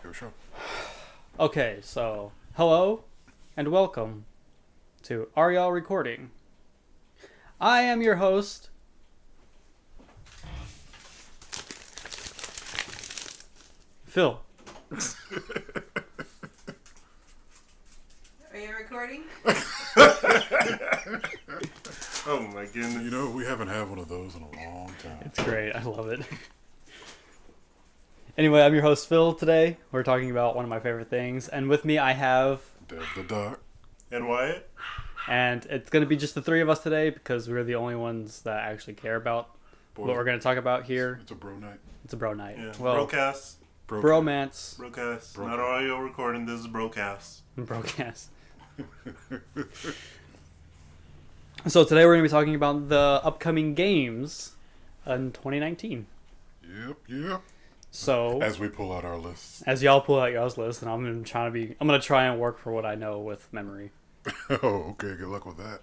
Here we go. Okay, so hello and welcome to AYR Recording. I am your host, Phil. Are you recording? Oh my goodness. You know, we haven't had one of those in a long time. It's great. I love it. Anyway, I'm your host, Phil. Today, we're talking about one of my favorite things. And with me, I have... DevTheDoc. And Wyatt? And it's going to be just the three of us today because we're the only ones that actually care about Boy, what we're going to talk about here. It's a bro night. It's a bro night. Yeah. Well, Brocast. bromance. Brocast. Brocast. Not audio recording, this is Brocast. Broadcast. So today we're going to be talking about the upcoming games in 2019. Yep. So As we pull out our lists. as y'all pull out y'all's list, and I'm gonna try and work for what I know with memory. Oh, okay. Good luck with that.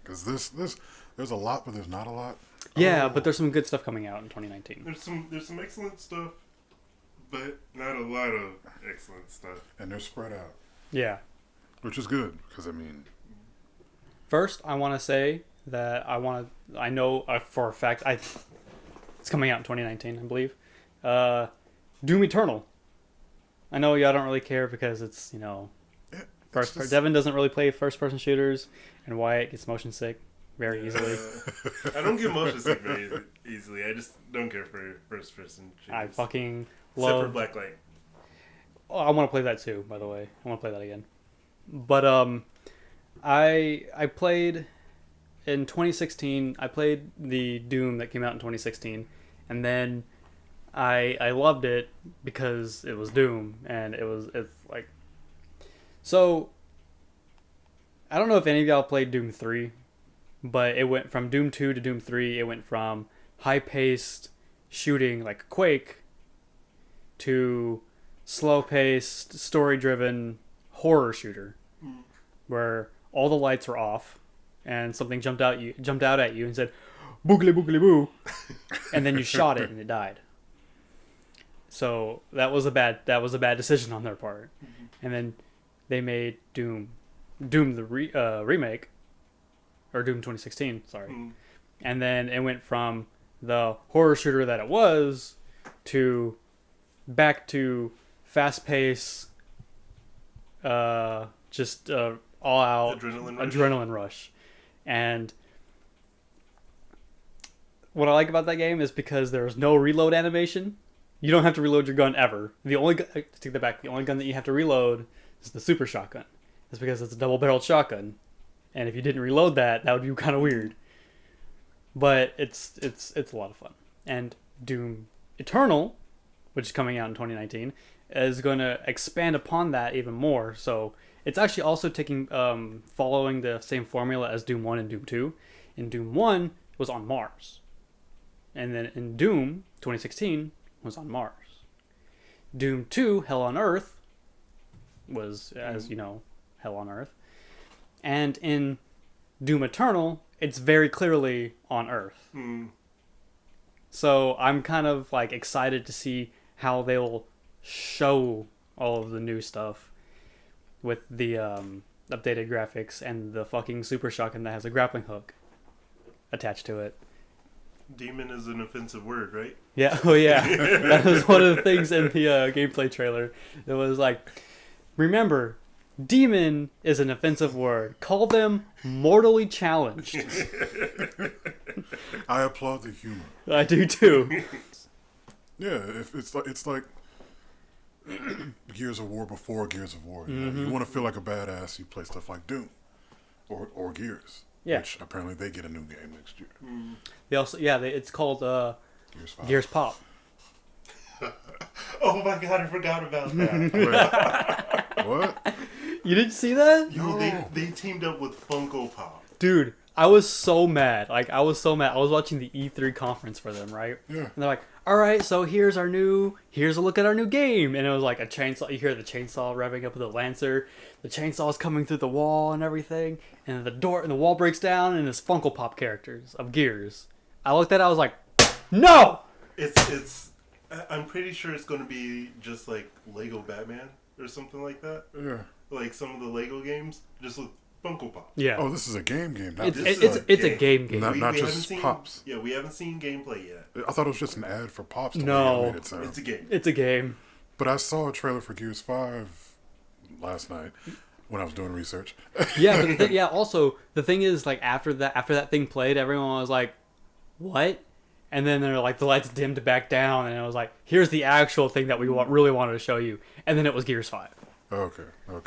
Because there's a lot, but there's not a lot. Yeah, Oh. but there's some good stuff coming out in 2019. There's some excellent stuff, but not a lot of excellent stuff. And they're spread out, Yeah. which is good. Because, I mean, First, I want to say that I know for a fact it's coming out in 2019, I believe. Doom Eternal. I know y'all don't really care because it's, it's just- Devin doesn't really play first-person shooters, and Wyatt gets motion sick very easily. I don't get motion sick very easily. I just don't care for first person shooters. I fucking Except for love... Blacklight. Oh, I want to play that too, by the way. I want to play that again. But I played in 2016. I played the Doom that came out in 2016, and then I loved it because it was Doom, and it's like... So, I don't know if any of y'all played Doom 3, but it went from Doom 2 to Doom 3. It went from high-paced shooting like Quake to slow-paced, story-driven horror shooter, where all the lights were off, and something jumped out at you and said, "Boogly boogly boo," and then you shot it and it died. So that was a bad decision on their part, and then they made Doom the remake, or Doom 2016, sorry, and then it went from the horror shooter that it was to back to fast-paced, just all-out adrenaline rush. And what I like about that game is because there's no reload animation. You don't have to reload your gun ever. The only take that back. The only gun that you have to reload is the super shotgun. That's because it's a double-barreled shotgun, and if you didn't reload that would be kind of weird. But it's a lot of fun. And Doom Eternal, which is coming out in 2019, is going to expand upon that even more. So it's actually also following the same formula as Doom 1 and Doom 2. In Doom 1, it was on Mars. And then in Doom 2016, it was on Mars. Doom 2, Hell on Earth, was, as you know, Hell on Earth. And in Doom Eternal, it's very clearly on Earth. So I'm kind of like excited to see how they'll show all of the new stuff with the updated graphics and the fucking super shotgun that has a grappling hook attached to it. Demon is an offensive word, right? Yeah, oh yeah. That was one of the things in the gameplay trailer. It was like, remember, demon is an offensive word. Call them mortally challenged. I applaud the humor. I do too. Yeah, it's like Gears of War before Gears of War. You want to feel like a badass, you play stuff like Doom or Gears. Yeah. Which apparently they get a new game next year. They also, it's called Gears 5. Gears Pop. Oh my god, I forgot about that. Wait, what? You didn't see that? Yo, they teamed up with Funko Pop. Dude, I was so mad. I was watching the E3 conference for them, right? Yeah. And they're like, all right, so here's a look at our new game. And it was like a chainsaw. You hear the chainsaw revving up with the Lancer. The chainsaw's coming through the wall and everything. And the wall breaks down and it's Funko Pop characters of Gears. I looked at it, I was like, no! It's I'm pretty sure it's going to be just like Lego Batman or something like that. Yeah. Like some of the Lego games, just with Funko Pop. Yeah. Oh, this is a game. Not it's just it's, like, it's a game. Not We haven't just seen, Pops. Yeah, we haven't seen gameplay yet. I thought it was just an ad for Pops. The No. way I made it sound. It's a game. It's a game. But I saw a trailer for Gears 5 last night when I was doing research. Yeah, but also the thing is, like, after that thing played, everyone was like, "What?" And then they're like, the lights dimmed back down, and it was like, "Here's the actual thing that we really wanted to show you." And then it was Gears 5. Okay.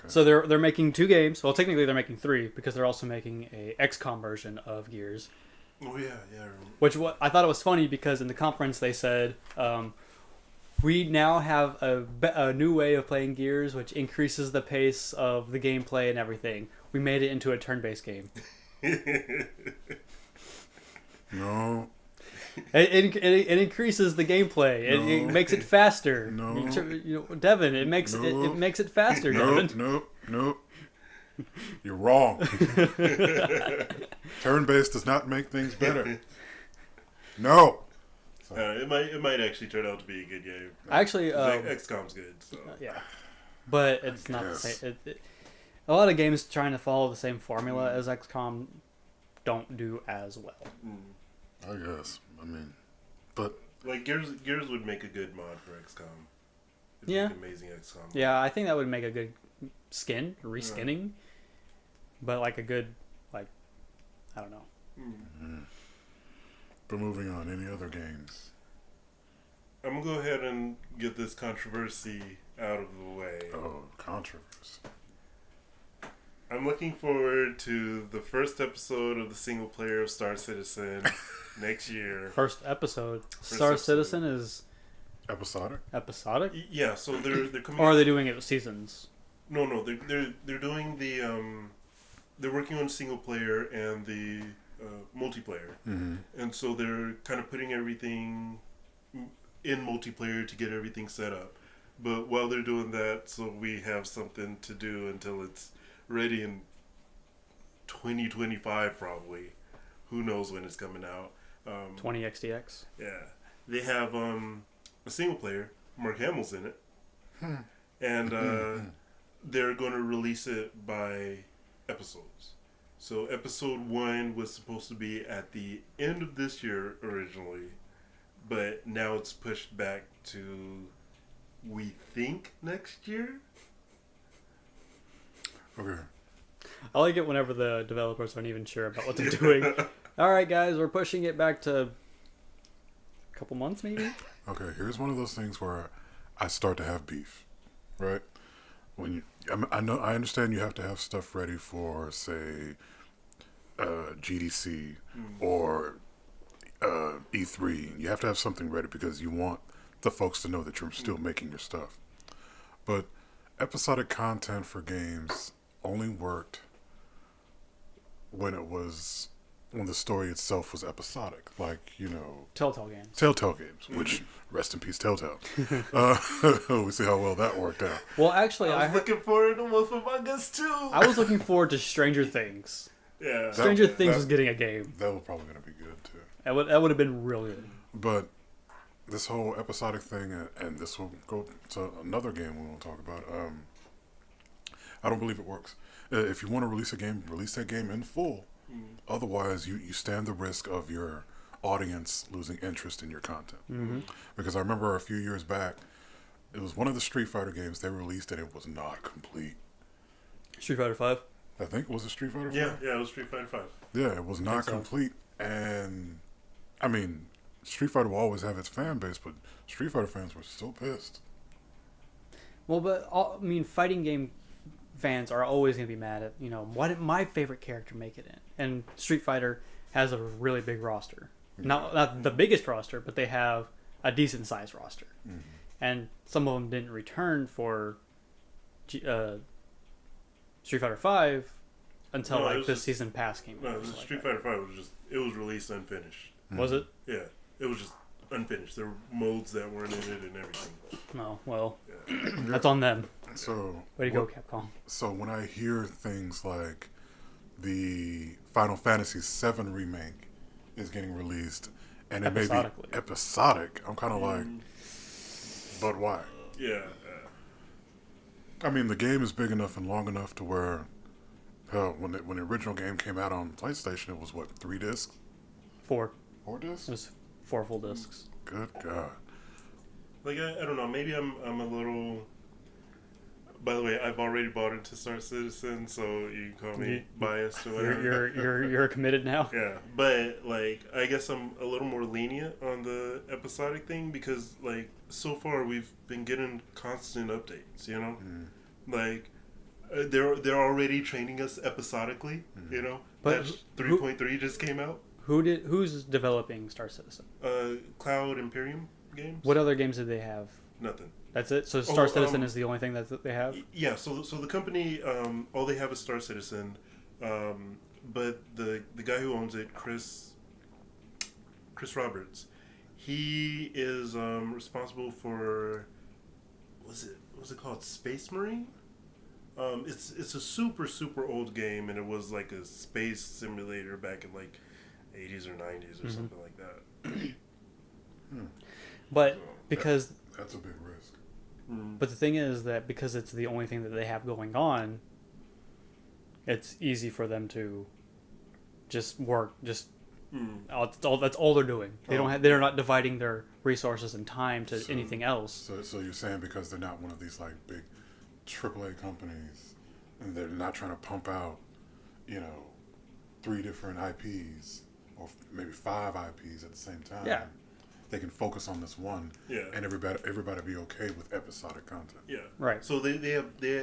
So they're making 2 games. Well, technically they're making 3 because they're also making a XCOM version of Gears. Oh yeah, I remember. Which I thought it was funny because in the conference they said, we now have a new way of playing Gears, which increases the pace of the gameplay and everything. We made it into a turn-based game. No. It increases the gameplay. It makes it faster. No. Devin, it makes it faster. Devin. Nope. You're wrong. Turn-based does not make things better. No. It might actually turn out to be a good game. Actually, XCOM's good. So. yeah, but it's not the same. A lot of games trying to follow the same formula as XCOM don't do as well. I guess. I mean, but like Gears would make a good mod for XCOM. It'd Yeah. make amazing XCOM. Yeah, I think that would make a good reskinning, but like a good, like, I don't know. but moving on. Any other games? I'm gonna go ahead and get this controversy out of the way. Oh, controversy. I'm looking forward to the first episode of the single player of Star Citizen next year. First episode. Star Citizen is Episodic? episodic, Yeah, so they're coming. or are they doing it with seasons? No, they're doing the they're working on single player and the multiplayer, and so they're kind of putting everything in multiplayer to get everything set up. But while they're doing that, so we have something to do until it's ready in 2025 probably. Who knows when it's coming out? 20 XDX. Yeah, they have a single player. Mark Hamill's in it, and they're going to release it by episodes. So episode 1 was supposed to be at the end of this year originally, but now it's pushed back to, we think, next year. Okay. I like it whenever the developers aren't even sure about what they're doing. All right, guys, we're pushing it back to a couple months, maybe. Okay, here's one of those things where I start to have beef, right? When I understand you have to have stuff ready for, say, GDC or E3. You have to have something ready because you want the folks to know that you're still making your stuff. But episodic content for games only worked when the story itself was episodic, like, Telltale games. Telltale games, which, rest in peace, Telltale. We see how well that worked out. Well, actually, I was looking forward to Wolf Among Us too. I was looking forward to Stranger Things. Yeah, Stranger Things was getting a game. That was probably going to be good, too. That would have been real good. But this whole episodic thing, and this will go to another game we won't talk about, I don't believe it works. If you want to release a game, release that game in full. Otherwise, you stand the risk of your audience losing interest in your content. Because I remember a few years back, it was one of the Street Fighter games they released and it was not complete. Street Fighter 5? I think it was a Street Fighter 5. Yeah, it was Street Fighter 5. Yeah, it was not complete. And, I mean, Street Fighter will always have its fan base, but Street Fighter fans were still pissed. Well, but, fighting game fans are always going to be mad at, why didn't my favorite character make it in? And Street Fighter has a really big roster. Not the biggest roster, but they have a decent sized roster. And some of them didn't return for Street Fighter 5 until this season pass came out. No, Street Fighter 5 was released unfinished. Was it? Yeah, it was just unfinished. There were modes that weren't in it and everything. No, well, Yeah. that's on them. So Way to go, Capcom. So when I hear things like the Final Fantasy VII remake is getting released and it may be Episodically. episodic, I'm kind of like, But why? Yeah. I mean, the game is big enough and long enough to where, hell, when the original game came out on PlayStation, it was what, 3 discs? 4. 4 discs? It was 4 full discs. Good God. Like I don't know. Maybe I'm a little. By the way, I've already bought into Star Citizen, so you can call me biased or whatever. You're committed now. Yeah, but like I guess I'm a little more lenient on the episodic thing because like so far we've been getting constant updates. You know, like they're already training us episodically. You know, But patch 3.3 just came out. Who's developing Star Citizen? Cloud Imperium Games. What other games did they have? Nothing. That's it. So Star Citizen is the only thing that they have. Yeah. So the company, all they have is Star Citizen, but the guy who owns it, Chris Roberts, he is responsible for what's it called, Space Marine. It's a super old game, and it was like a space simulator back in like 80s or 90s or something like that. But because That's a big risk. But the thing is that because it's the only thing that they have going on, it's easy for them to just work. That's all they're doing. They're not dividing their resources and time to anything else. So you're saying because they're not one of these like big AAA companies, and they're not trying to pump out, 3 different IPs or maybe 5 IPs at the same time. Yeah. They can focus on this one, and everybody be okay with episodic content. Yeah, right. So they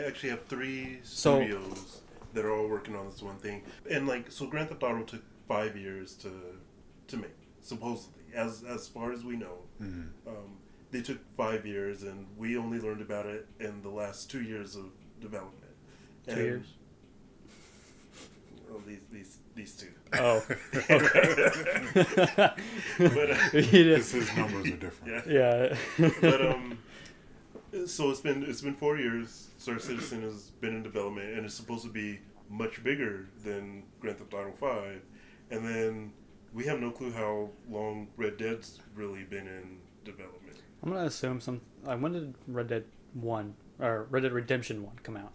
actually have 3 studios that are all working on this one thing, and like so, Grand Theft Auto took 5 years to make, supposedly, as far as we know. They took 5 years, and we only learned about it in the last 2 years of development. 2 years. Well, these 2. Oh, But His numbers are different. Yeah. But so it's been 4 years. Star Citizen has been in development, and it's supposed to be much bigger than Grand Theft Auto 5. And then we have no clue how long Red Dead's really been in development. I'm gonna assume when did Red Dead Redemption 1 come out?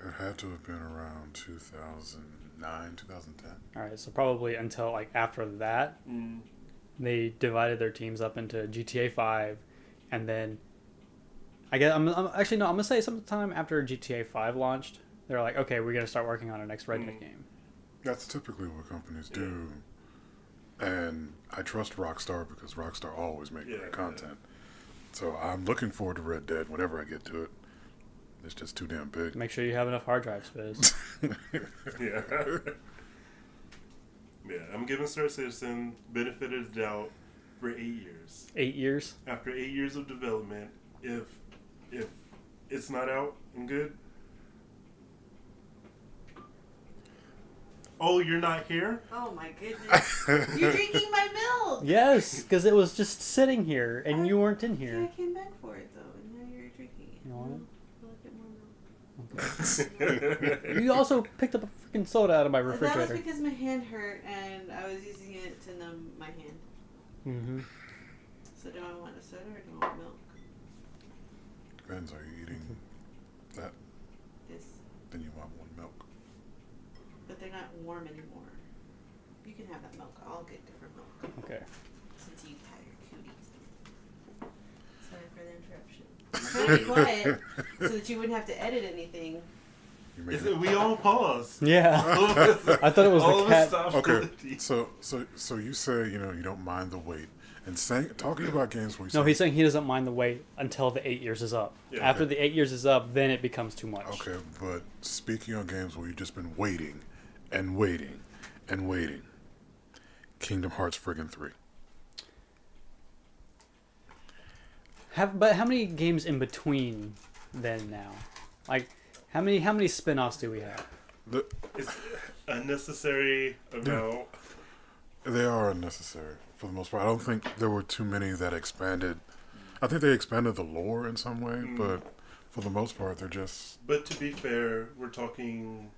It had to have been around 2009, 2010. All right, so probably until like after that, they divided their teams up into GTA 5, and then I guess I'm gonna say sometime after GTA 5 launched, they're like, okay, we're gonna start working on our next Red Dead game. That's typically what companies do, and I trust Rockstar because Rockstar always makes great content. So I'm looking forward to Red Dead whenever I get to it. It's just too damn big. Make sure you have enough hard drive space. Yeah. Yeah, I'm giving Star Citizen benefit of the doubt for 8 years. 8 years? After 8 years of development, if it's not out and good. Oh, you're not here? Oh my goodness. You're drinking my milk! Yes, because it was just sitting here and you weren't in here. I came back for it though, and now you're drinking it. You want it? I'll get more milk. You also picked up a freaking soda out of my That was refrigerator. because my hand hurt and I was using it to numb my hand. Mm-hmm. So do I want a soda or do I want milk? Depends. Are you eating that? Yes. Then you want one milk. But they're not warm anymore. You can have that milk. I'll get different milk. Okay. Since you tie your cooties. Sorry for the interruption. I'm trying to be quiet so that you wouldn't have to edit anything. We all paused. Yeah. I thought it was all the cat. Okay, so you say you don't mind the wait, and talking about games where No, he's saying he doesn't mind the wait until the 8 years is up. Yeah. After the 8 years is up, then it becomes too much. Okay, but speaking of games where you've just been waiting and waiting and waiting, Kingdom Hearts friggin' 3. But how many games in between then now? Like, how many spin-offs do we have? It's unnecessary amount. They are unnecessary for the most part. I don't think there were too many that expanded. I think they expanded the lore in some way, but for the most part, they're just... But to be fair, we're talking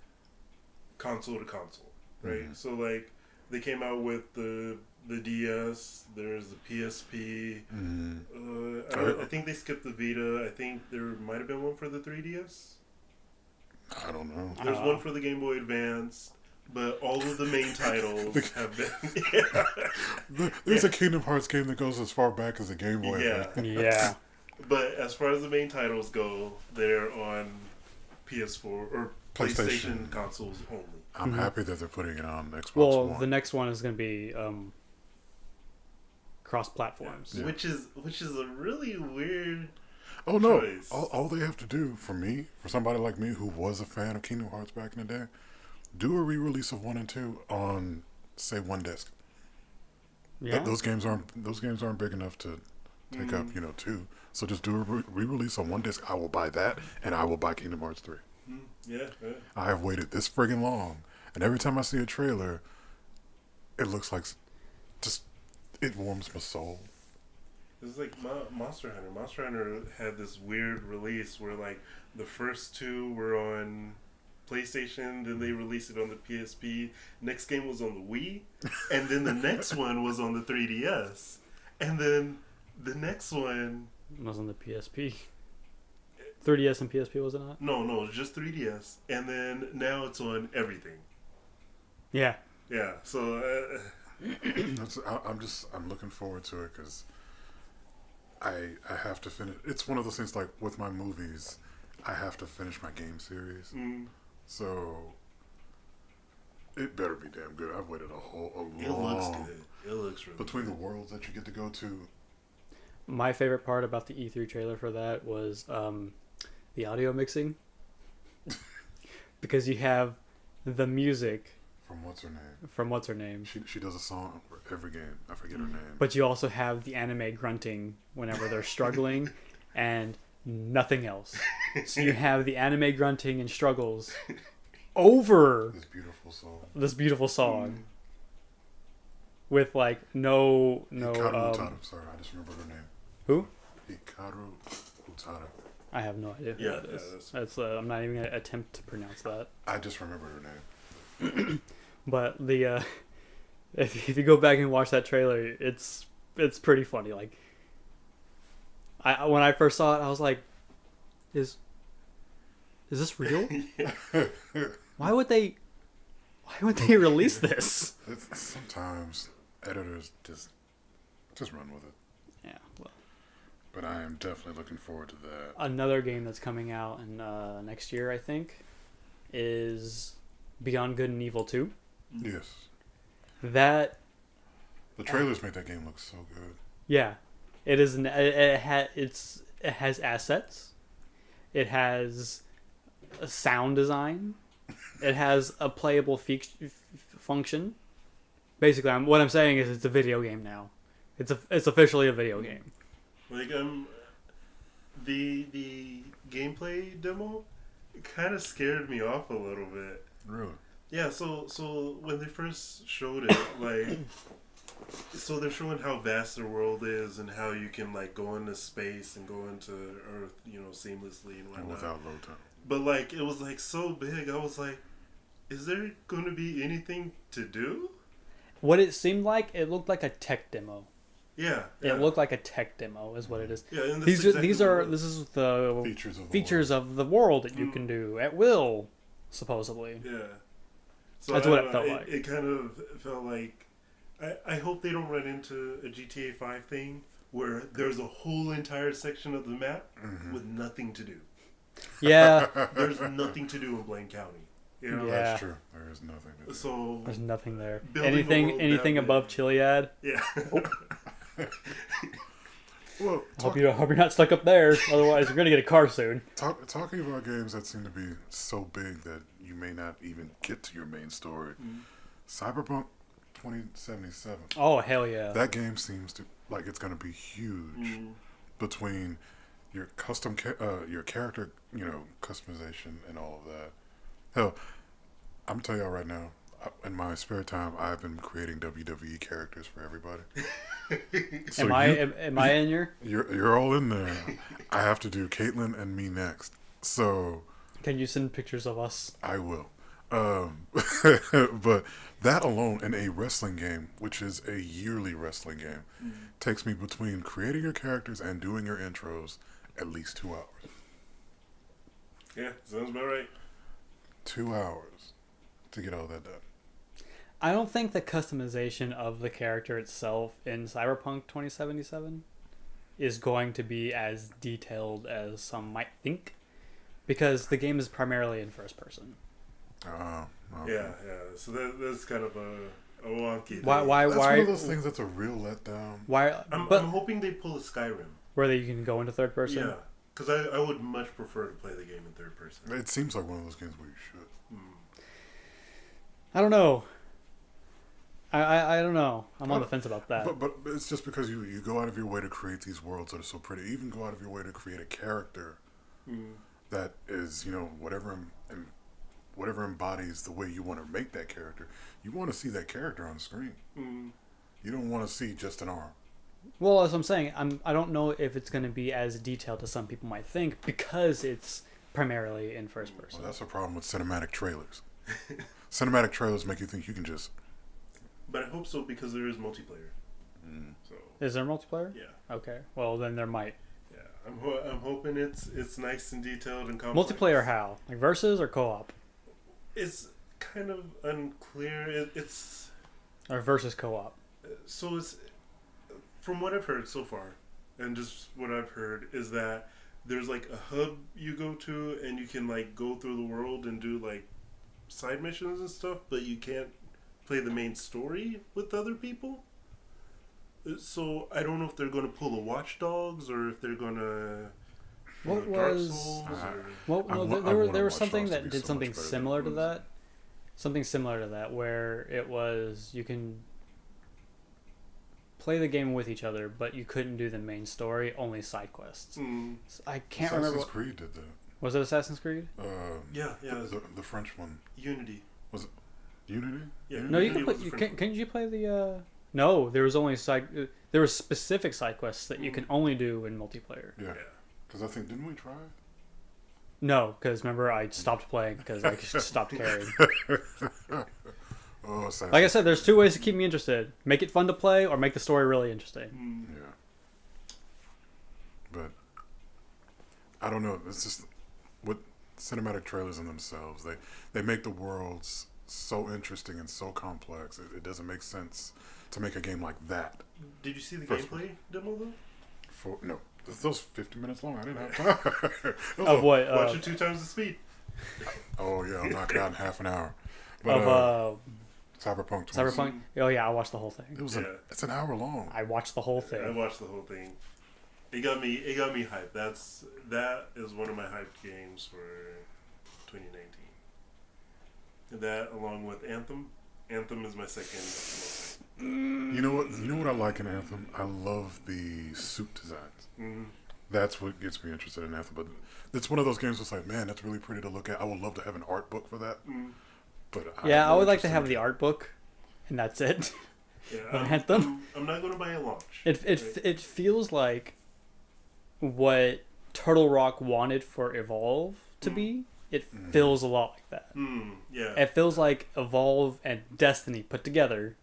console to console, right? So, like, they came out with the the DS. There's the PSP. Mm-hmm. I think they skipped the Vita. I think there might have been one for the 3DS. I don't know. There's one for the Game Boy Advance. But all of the main titles have been. There's a Kingdom Hearts game that goes as far back as the Game Boy. Yeah. Yeah. But as far as the main titles go, they're on PS4 or PlayStation consoles only. I'm happy that they're putting it on Xbox Well, One. the next one is going to be cross platforms. Yeah. Which is a really weird Oh no! choice. All they have to do for me, for somebody like me who was a fan of Kingdom Hearts back in the day, do a re-release of 1 and 2 on, say, one disc. Yeah. Those games aren't big enough to take up 2. So just do a re-release on one disc. I will buy that, and I will buy Kingdom Hearts 3. Yeah. I have waited this friggin' long, and every time I see a trailer, it looks like it warms my soul. It's like Monster Hunter. Monster Hunter had this weird release where like the first 2 were on PlayStation, then they released it on the PSP. Next game was on the Wii, and then the next one was on the 3DS, and then the next one It was on the PSP. 3DS and PSP, was it not? no, it was just 3DS, and then now it's on everything. Yeah. Yeah, so I'm looking forward to it because I have to finish. It's one of those things like with my movies, I have to finish my game series. So it better be damn good. I've waited a long. it looks good. It looks really Between good. the worlds that you get to go to. My favorite part about the E3 trailer for that was the audio mixing. Because you have the music From what's her name? from what's her name, She does a song for every game. I forget her name. but you also have the anime grunting whenever they're struggling, and nothing else. So you have the anime grunting and struggles over This beautiful song. this beautiful song with like no Hikaru Utada. Sorry, I just remembered her name. who? Hikaru Utada. I have no idea who Yeah, that is. that's- That's I'm not even gonna attempt to pronounce that. I just remembered her name. But the if you go back and watch that trailer, it's pretty funny. Like when I first saw it, I was like, is this real? Why would they release this? Sometimes editors just run with it. Yeah. Well, But I am definitely looking forward to that. another game that's coming out in next year, I think, is Beyond Good and Evil 2. Yes. That The trailers made that game look so good. yeah, it is. It has assets. It has a sound design. It has a playable function. Basically, what I'm saying is it's a video game now. It's officially a video game. Like the gameplay demo kind of scared me off a little bit. Really? Yeah, so when they first showed it, like, so they're showing how vast the world is and how you can like go into space and go into Earth, seamlessly and And whatnot. without load time. But like, it was like so big. I was like, is there going to be anything to do? What it seemed like, it looked like a tech demo. Yeah. It looked like a tech demo, is what it is. Yeah, and This is the Features of the world that you can do at will, supposedly. Yeah. So That's I what don't it know, felt like. It kind of felt like I hope they don't run into a GTA 5 thing where there's a whole entire section of the map with nothing to do. Yeah, There's nothing to do in Blaine County. You know? Yeah. That's true. There is nothing to do. So there's nothing there. Building the world Anything that above way. Chiliad? yeah. Well, Hope you're not stuck up there. Otherwise, you're gonna get a car soon. talking about games that seem to be so big that you may not even get to your main story. Cyberpunk 2077. Oh hell yeah! That game seems to like it's going to be huge between your custom your character, customization and all of that. Hell, I'm telling y'all right now, in my spare time, I've been creating WWE characters for everybody. So am I in your? You're all in there. I have to do Caitlyn and me next. So Can you send pictures of us? I will. But that alone in a wrestling game, which is a yearly wrestling game, takes me between creating your characters and doing your intros at least 2 hours. Yeah, sounds about right. 2 hours to get all that done. I don't think the customization of the character itself in Cyberpunk 2077 is going to be as detailed as some might think, because the game is primarily in first person. Okay. Yeah. So that's kind of a wonky thing. Why? That's one of those things that's a real letdown. Why? I'm But hoping they pull a Skyrim. where you can go into third person. Yeah, because I would much prefer to play the game in third person. It seems like one of those games where you should. I don't know. I don't know. I'm on the fence about that. But it's just because you go out of your way to create these worlds that are so pretty. You even go out of your way to create a character that is, whatever embodies the way you want to make that character. You want to see that character on the screen. You don't want to see just an arm. Well, as I'm saying, I don't know if it's going to be as detailed as some people might think, because it's primarily in first person. Well, that's a problem with cinematic trailers. Cinematic trailers make you think you can just... But I hope so, because there is multiplayer. So Is there multiplayer? yeah. Okay. Well, then there might. Yeah, I'm hoping it's nice and detailed and complex. Multiplayer how? Like versus or co-op? It's kind of unclear. It's Or versus co-op? so it's from what I've heard so far, and just what I've heard is that there's like a hub you go to, and you can like go through the world and do like side missions and stuff, but you can't play the main story with other people. So I don't know if they're going to pull the Watch Dogs or if they're going to What Dark was? Souls or Well, I no, want- I there want was Watch something Dogs to that be did so something much better similar than to it was. that. Something similar to that, where it was you can play the game with each other, but you couldn't do the main story, only side quests. I can't remember. Assassin's What, Creed did that. was it Assassin's Creed? Yeah. The French one. Unity. Unity? Yeah. No, you Unity can play. was the French one. Couldn't you play the? No, there was only side. There were specific side quests that you can only do in multiplayer. Yeah. Because I think, didn't we try? No, because remember I stopped playing because I just stopped caring. Oh, Assassin's Like I said, there's two ways to keep me interested: make it fun to play, or make the story really interesting. Yeah. But I don't know. It's just with cinematic trailers in themselves. They make the worlds so interesting and so complex. It doesn't make sense to make a game like that. Did you see the First gameplay demo though? No, those 50 minutes long. I didn't have time. Of what? Watch it 2 times the speed. Oh yeah, I'll knock it out in half an hour. Of Cyberpunk. 20. Cyberpunk. Oh yeah, I watched the whole thing. It was Yeah. it's an hour long. I watched the whole I thing. watched the whole thing. It got me hyped. That is one of my hyped games for 2019. That along with Anthem. Anthem is my second. You know what I like in Anthem? I love the suit designs. Mm-hmm. That's what gets me interested in Anthem. But it's one of those games that's like, man, that's really pretty to look at. I would love to have an art book for that. But Yeah, I would like to interest have in the art book, and that's it. Yeah, Anthem. I'm not going to buy a launch. It feels like what Turtle Rock wanted for Evolve to be. It feels a lot like that. Yeah. It feels like Evolve and Destiny put together.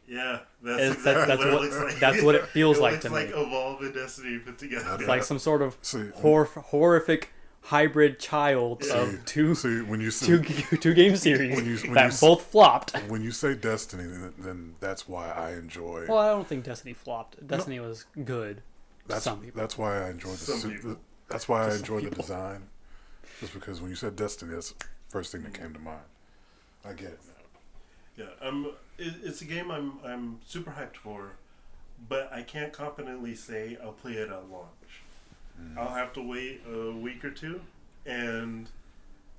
Yeah, It's- that's exactly that's what it what- looks like. that's what it feels like looks to like me. Evolve and Destiny put together. It's like some sort of See, horrific hybrid child of two when you say two game series when that you both flopped. when you say Destiny, then that's why I enjoy. Well, I don't think Destiny flopped. Destiny was good. To some people. That's why I enjoy the Some suit. people. That's why I some enjoy the people. design. Just because when you said Destiny, that's the first thing that came to mind. I get it now. Yeah, it's a game I'm super hyped for, but I can't confidently say I'll play it at launch. I'll have to wait a week or two and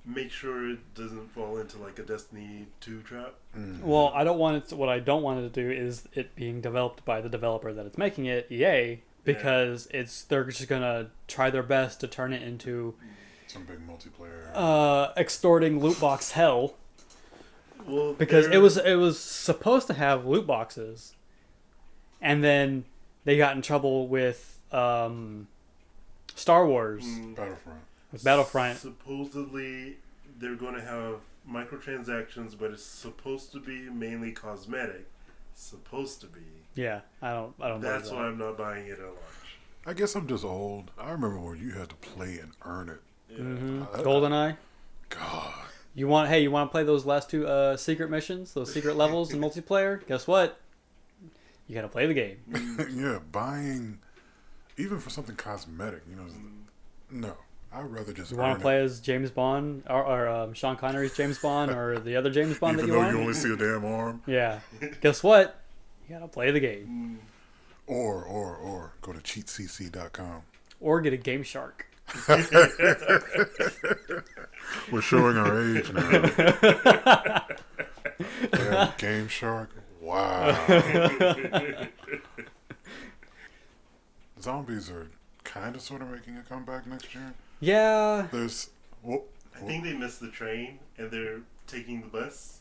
make sure it doesn't fall into like a Destiny 2 trap. Well, I don't want it. What I don't want it to do is it being developed by the developer that it's making it, EA, because they're just gonna try their best to turn it into Some big multiplayer. extorting loot box hell. Well, Because it was supposed to have loot boxes, and then they got in trouble with Star Wars, Battlefront. with Battlefront. Supposedly, they're going to have microtransactions, but it's supposed to be mainly cosmetic. Supposed to be. Yeah, I don't. That's know why I'm not buying it at launch. I guess I'm just old. I remember when you had to play and earn it. Yeah. GoldenEye. God. You want to play those last two secret missions, those secret levels in multiplayer? Guess what? You got to play the game. Yeah, buying, even for something cosmetic, no. I'd rather just You want to play as James Bond or Sean Connery's James Bond or the other James Bond even that you though want? you only see a damn arm. Yeah. Guess what? You got to play the game. Or go to cheatcc.com. Or get a Game Shark. We're showing our age now. Damn, Game Shark. Wow. Zombies are kind of sort of making a comeback next year. Yeah. There's. I think they missed the train and they're taking the bus.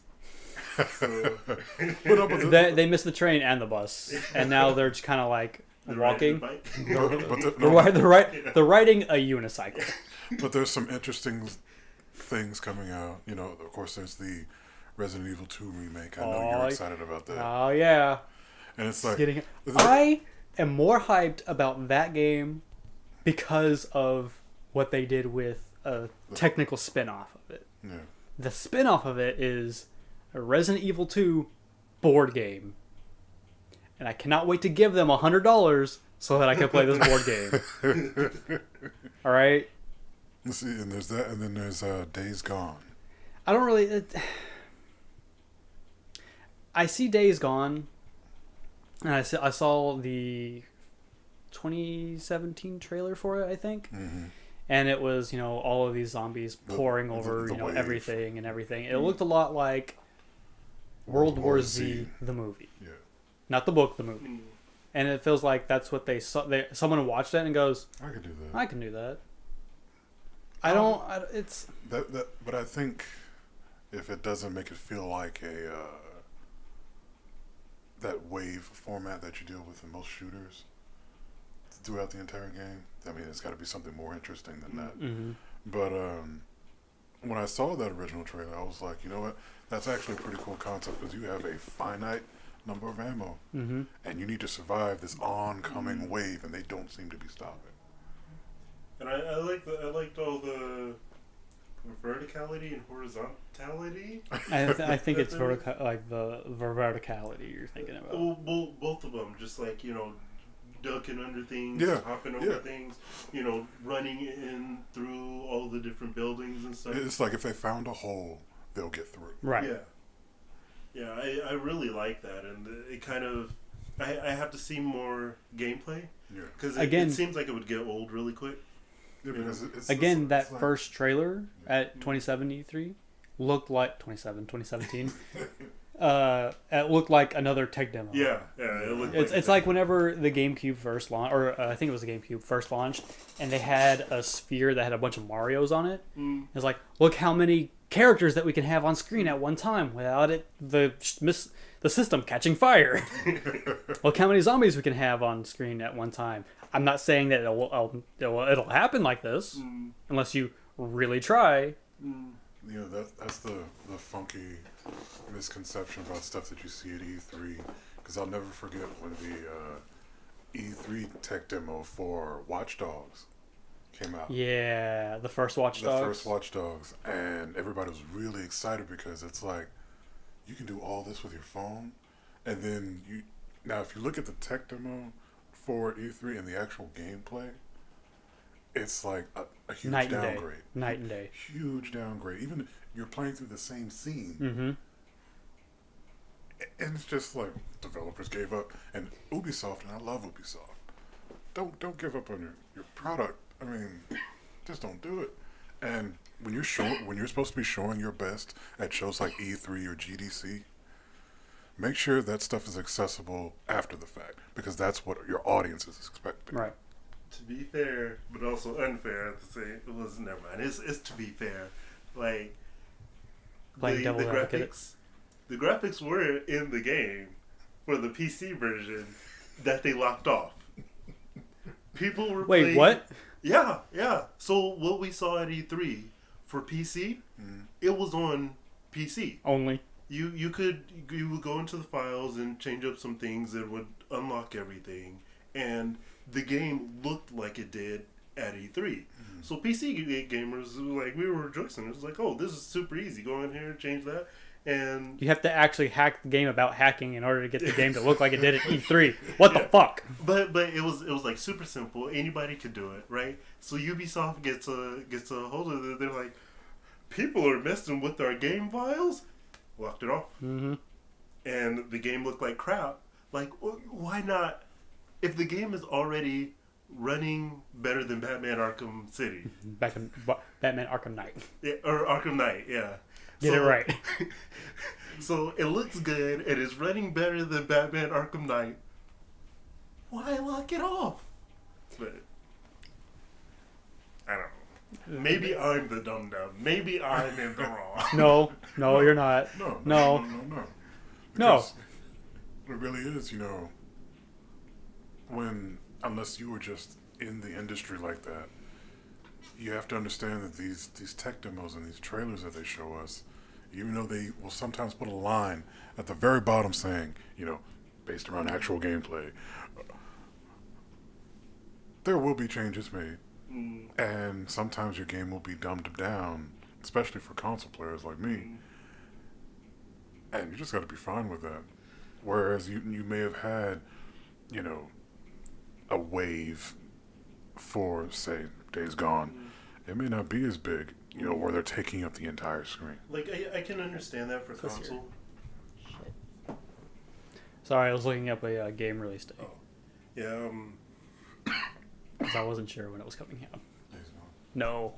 So. They missed the train and the bus, and now they're just kind of like walking. They're riding a unicycle. But there's some interesting things coming out. Of course, there's the Resident Evil 2 remake. I know you're excited about that. Oh yeah. And it's like I am more hyped about that game because of what they did with a technical spin-off of it. Yeah. The spin-off of it is a Resident Evil 2 board game. And I cannot wait to give them $100 so that I can play this board game. All right? Let's see, and there's that, and then there's Days Gone. I don't really... I see Days Gone, and I saw the 2017 trailer for it, I think. Mm-hmm. And it was, all of these zombies pouring over, everything and everything. It looked a lot like World War Z, the movie. Yeah. Not the book, the movie. And it feels like that's what they saw. Someone watched it and goes, I could do that. I can do that. It's... But I think if it doesn't make it feel like that wave format that you deal with in most shooters throughout the entire game, I mean, it's got to be something more interesting than that. Mm-hmm. But when I saw that original trailer, I was like, you know what? That's actually a pretty cool concept because you have a finite number of ammo, Mm-hmm. and you need to survive this oncoming wave, and they don't seem to be stopping. And I liked all the verticality and horizontality. I think it's like the verticality you're thinking about. Well, both of them, just like ducking under things, hopping over things, running in through all the different buildings and stuff. It's like if they found a hole, they'll get through. Right. Yeah, I really like that, and it kind of I have to see more gameplay. Yeah. Because it seems like it would get old really quick. Yeah, because it's that like, first trailer at 2073 looked like 2017. It looked like another tech demo. Yeah. It looked it's like whenever the GameCube first launched, or I think it was the GameCube first launched, and they had a sphere that had a bunch of Marios on it. It's like, look how many characters that we can have on screen at one time without the system catching fire. Look how many zombies we can have on screen at one time. I'm not saying that it'll happen like this unless you really try. That's the funky misconception about stuff that you see at E3, because I'll never forget when the E3 tech demo for Watch Dogs came out. Yeah, the first Watch Dogs. And everybody was really excited because it's like, you can do all this with your phone. And then now if you look at the tech demo for E3 and the actual gameplay, it's like a huge downgrade. Night and day. Huge downgrade. Even you're playing through the same scene. Mm-hmm. And it's just like developers gave up. And Ubisoft, and I love Ubisoft, don't give up on your product. I mean, just don't do it. And when you're supposed to be showing your best at shows like E3 or GDC, make sure that stuff is accessible after the fact, because that's what your audience is expecting. Right. To be fair, but also unfair to say, never mind. It's to be fair. Like, Playing the advocate. graphics were in the game for the PC version that they locked off. People were Wait, playing, what? Yeah. So what we saw at E3 for PC, it was on PC. Only. You would go into the files and change up some things that would unlock everything, and the game looked like it did at E3. Mm-hmm. So PC gamers, like, we were rejoicing. It was like, oh, this is super easy. Go in here, change that, and You have to actually hack the game about hacking in order to get the game to look like it did at E3. What the fuck? But it was like super simple. Anybody could do it, right? So Ubisoft gets a hold of it. They're like, people are messing with our game files. Locked it off. Mm-hmm. And the game looked like crap. Like, why not? If the game is already running better than Batman Arkham City. Batman Arkham Knight. Yeah, or Arkham Knight, yeah. Get it right. So it looks good and it's running better than Batman Arkham Knight. Why lock it off? But I don't know. Maybe I'm the dum-dum. Maybe I'm in the wrong. No, you're not. No. No. Because it really is, unless you were just in the industry like that, you have to understand that these tech demos and these trailers that they show us, even though they will sometimes put a line at the very bottom saying, based around actual gameplay, there will be changes made. And sometimes your game will be dumbed down, especially for console players like me. And you just got to be fine with that. Whereas you may have had, a wave for, say, Days Gone. It may not be as big, where they're taking up the entire screen. Like, I can understand that for console. Sorry, I was looking up a game release date. Oh. Yeah, Because I wasn't sure when it was coming out. Days Gone. No.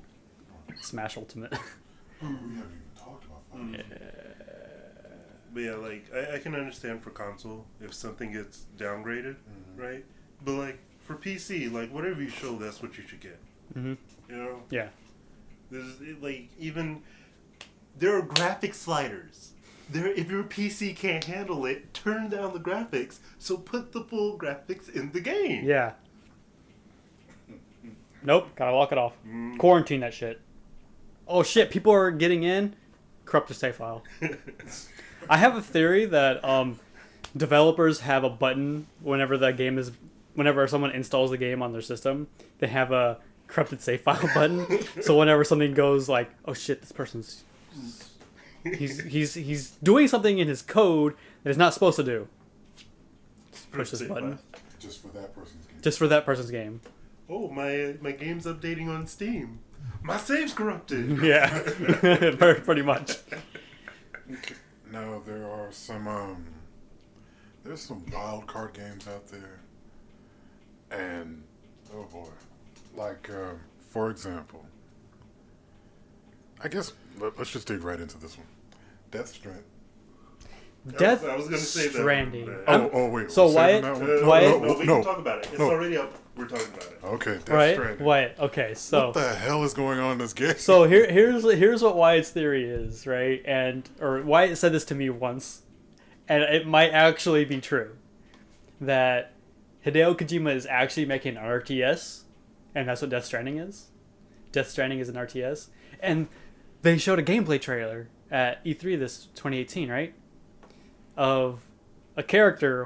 Smash Ultimate. We haven't even talked about that. But yeah, like, I can understand for console if something gets downgraded, right? But, like, for PC, like, whatever you show, that's what you should get. Mm-hmm. Yeah. There are graphic sliders. If your PC can't handle it, turn down the graphics, so put the full graphics in the game. Yeah. Nope, gotta lock it off. Quarantine that shit. Oh shit, people are getting in. Corrupt the save file. I have a theory that developers have a button whenever someone installs the game on their system, they have a corrupted save file button. So whenever something goes like, oh shit, this person's he's doing something in his code that he's not supposed to do. Just push this button. Just for that person's game. Just for that person's game. Oh, my game's updating on Steam. My save's corrupted. Yeah, pretty much. Now there are there's some wild card games out there, and oh boy, like for example, I guess let's just dig right into this one, Death Stranding. Death I was gonna say Stranding. that. Wait. So we're saving that one? Wyatt? No, we can talk about it. It's already up. We're talking about it. Okay, Death Right? Stranding. Wyatt. Okay, so What the hell is going on in this game? So here's what Wyatt's theory is, right? Or Wyatt said this to me once, and it might actually be true, that Hideo Kojima is actually making an RTS, and that's what Death Stranding is. Death Stranding is an RTS, and they showed a gameplay trailer at E3 this 2018, right? Of a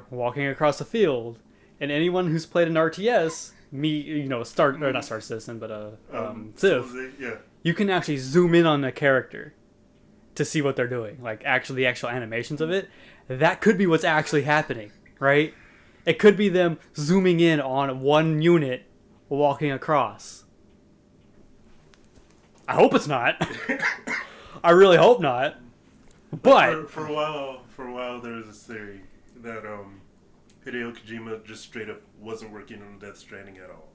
walking across a field, and anyone who's played an RTS, not Star Citizen, but Civ, Yeah. you can actually zoom in on a character to see what they're doing, like the actual animations of it. That could be what's actually happening, right? It could be them zooming in on one unit walking across. I hope it's not. I really hope not. But for a while there was this theory that Hideo Kojima just straight up wasn't working on Death Stranding at all.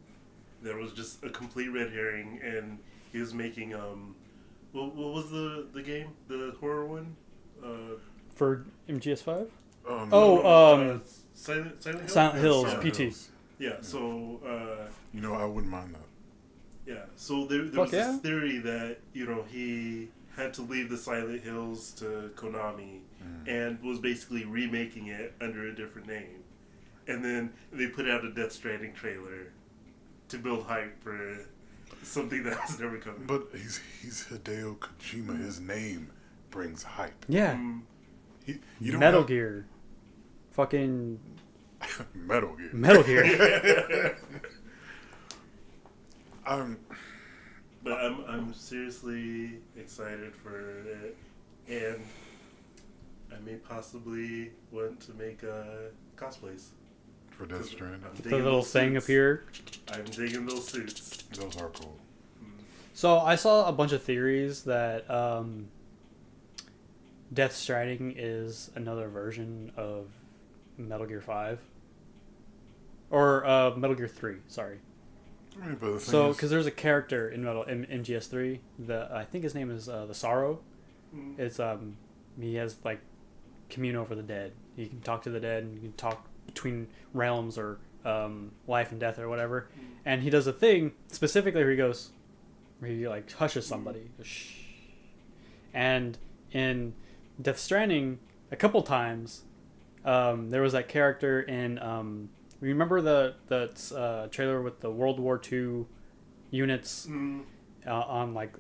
There was just a complete red herring, and he was making what was the game, the horror one? for MGS5? Silent Hill? Silent Hills, Silent PT. Hills. Yeah, so I wouldn't mind that. yeah, so there was this theory that he had to leave the Silent Hills to Konami and was basically remaking it under a different name, and then they put out a Death Stranding trailer to build hype for something that was never coming. But he's Hideo Kojima. His name brings hype. Yeah. You don't Metal have- Gear. Fucking Metal Gear. Metal Gear. But I'm seriously excited for it, and I may possibly want to make cosplays. For Death Stranding. I'm The digging little those thing up suits. here. I'm digging those suits. Those are cool. So I saw a bunch of theories that Death Stranding is another version of Metal Gear 5. Or Metal Gear 3, sorry. I mean, but the thing So, is, because there's a character in MGS3, I think his name is the Sorrow. Mm. It's he has like commune over the dead. You can talk to the dead, and you can talk between realms or life and death or whatever. And he does a thing specifically where he like hushes somebody. Shh. And in Death Stranding, a couple times, there was that character in. Remember the trailer with the World War II units on like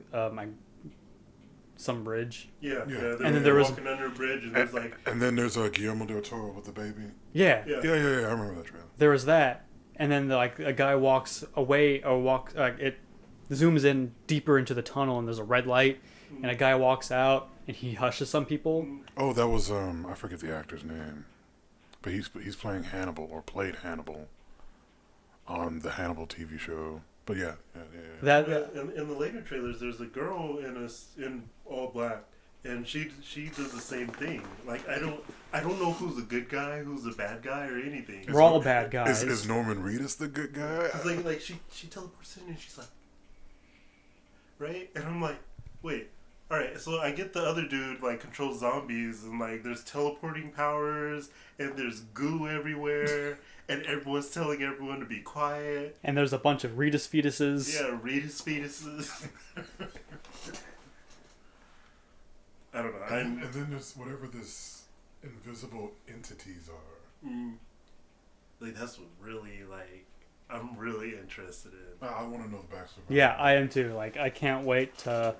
some bridge? Yeah. Yeah. And then there was walking under a bridge, and there's like and then there's Guillermo del Toro with the baby. Yeah. yeah. Yeah. I remember that trailer. There was that, and then like a guy walks away or it zooms in deeper into the tunnel, and there's a red light, and a guy walks out, and he hushes some people. Oh, that was I forget the actor's name, but he's playing Hannibal or played Hannibal on the Hannibal TV show. But yeah. That In the later trailers, there's a girl in all black, and she does the same thing. Like I don't know who's the good guy, who's the bad guy, or anything. we're all bad guys. Is Norman Reedus the good guy? 'Cause like she teleports in and she's like, right, and I'm like, wait. All right, so I get the other dude like controls zombies and like there's teleporting powers and there's goo everywhere and everyone's telling everyone to be quiet. And there's a bunch of Retus fetuses. Yeah, Retus fetuses. I don't know. And then there's whatever this invisible entities are. Like that's what really like I'm really interested in. I want to know the backstory. Yeah, I am too. Like I can't wait to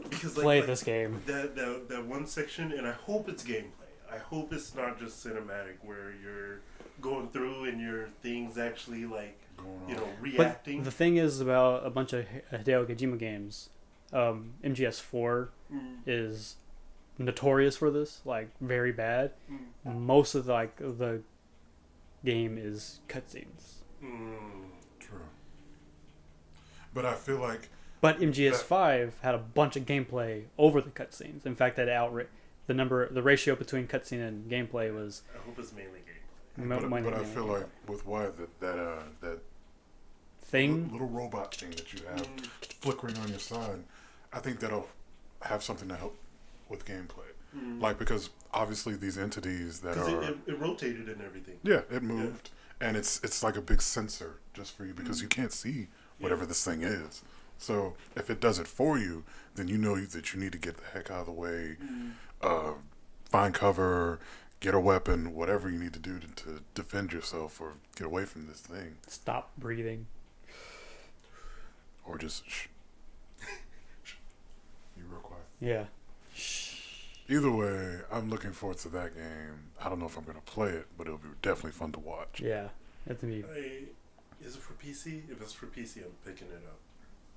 Because play this game. That one section, and I hope it's gameplay. I hope it's not just cinematic where you're going through and your things actually like reacting. But the thing is about a bunch of Hideo Kojima games, MGS4 is notorious for this, like very bad. Most of the game is cutscenes. True. But I feel like. But MGS5 had a bunch of gameplay over the cutscenes. In fact, the ratio between cutscene and gameplay was. I hope it's mainly gameplay. But I feel like with Wyatt that thing, little robot thing that you have flickering on your side, I think that'll have something to help with gameplay. Like because obviously these entities that are it rotated and everything. Yeah, it moved, and it's like a big sensor just for you because you can't see whatever this thing is. So if it does it for you, then you know that you need to get the heck out of the way, find cover, get a weapon, whatever you need to do to defend yourself or get away from this thing. stop breathing. Or just shh. Be real quiet. Yeah. Either way, I'm looking forward to that game. I don't know if I'm going to play it, but it'll be definitely fun to watch. Yeah. That's me. Is it for PC? If it's for PC, I'm picking it up.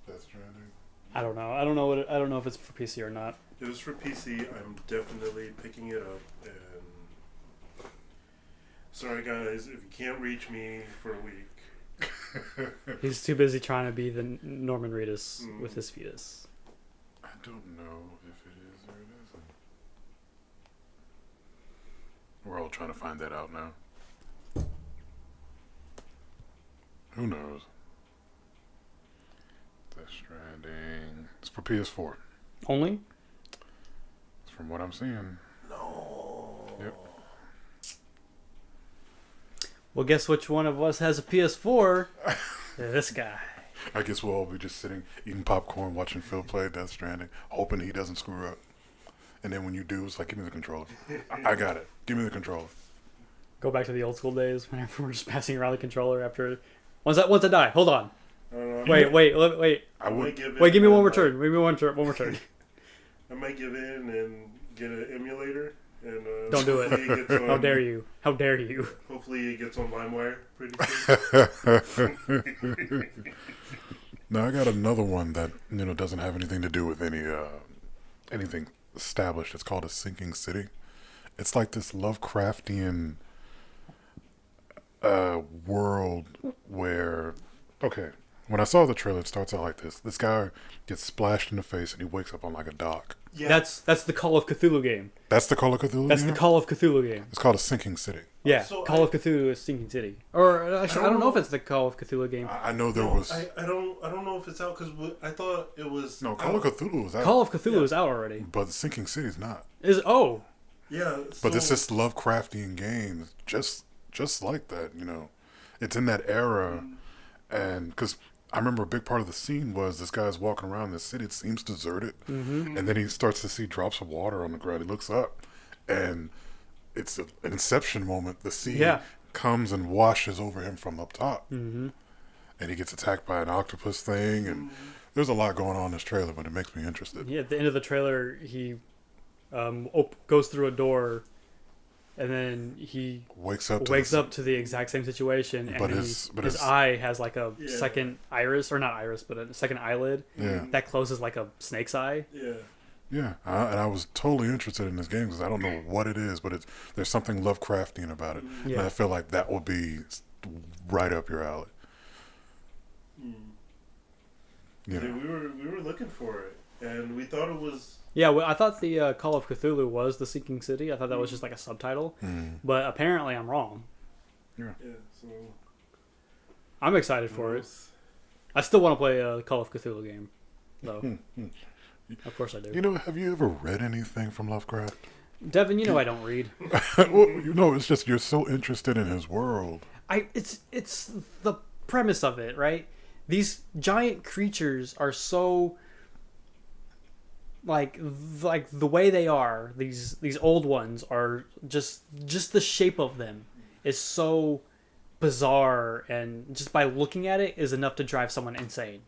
Death Stranding. I don't know. I don't know if it's for PC or not. If it's for PC, I'm definitely picking it up. And sorry guys, if you can't reach me for a week. He's too busy trying to be the Norman Reedus with his fetus. I don't know if it is or it isn't. We're all trying to find that out now. Who knows? Death Stranding. It's for PS4. Only? From what I'm seeing. No. Yep. Well, guess which one of us has a PS4? This guy. I guess we'll all be just sitting, eating popcorn, watching Phil play Death Stranding, hoping he doesn't screw up. And then when you do, it's like, give me the controller. I got it. Give me the controller. Go back to the old school days whenever we're just passing around the controller after. Once I die, hold on. I don't know. Wait. I I'm would. gonna Wait, give me one more turn. turn. Maybe one more turn. I might give in and get an emulator. And Don't do it. hopefully gets on, How dare you? How dare you? Hopefully it gets on LimeWire pretty soon. Now I got another one that doesn't have anything to do with anything established. It's called A Sinking City. It's like this Lovecraftian world where, okay, when I saw the trailer, it starts out like this. This guy gets splashed in the face and he wakes up on like a dock. Yeah. That's the Call of Cthulhu game. That's the Call of Cthulhu That's game? the Call of Cthulhu game. It's called A Sinking City. Yeah, So Call of Cthulhu is Sinking City. Or actually, I don't know if know. it's the Call of Cthulhu game. I know there was... I don't know if it's out because I thought it was. No, Call of Cthulhu was out. Call of Cthulhu Yeah. is out already. But Sinking City's not. Is Yeah. But it's this Lovecraftian game, just like that, It's in that era, and because I remember a big part of the scene was this guy's walking around the city. It seems deserted, and then he starts to see drops of water on the ground. He looks up, and it's an inception moment. The sea comes and washes over him from up top, and he gets attacked by an octopus thing, and there's a lot going on in this trailer, but it makes me interested. Yeah, at the end of the trailer, he goes through a door, and then he Wakes up to the exact same situation, and But then his eye has like a Yeah. second iris, or not iris, but a second eyelid Yeah. that closes like a snake's eye. Yeah. Yeah, and I was totally interested in this game because I don't know what it is, but there's something Lovecraftian about it, and Yeah. I feel like that would be right up your alley. Yeah, we were looking for it, and we thought it was. Yeah, well, I thought the Call of Cthulhu was the Sinking City. I thought that was just like a subtitle, but apparently I'm wrong. Yeah. So. I'm excited for it. I still want to play a Call of Cthulhu game, though. Of course I do. Have you ever read anything from Lovecraft? Devin, I don't read. Well, it's just you're so interested in his world. It's the premise of it, right? These giant creatures are so like the way they are. These old ones are just the shape of them is so bizarre, and just by looking at it is enough to drive someone insane.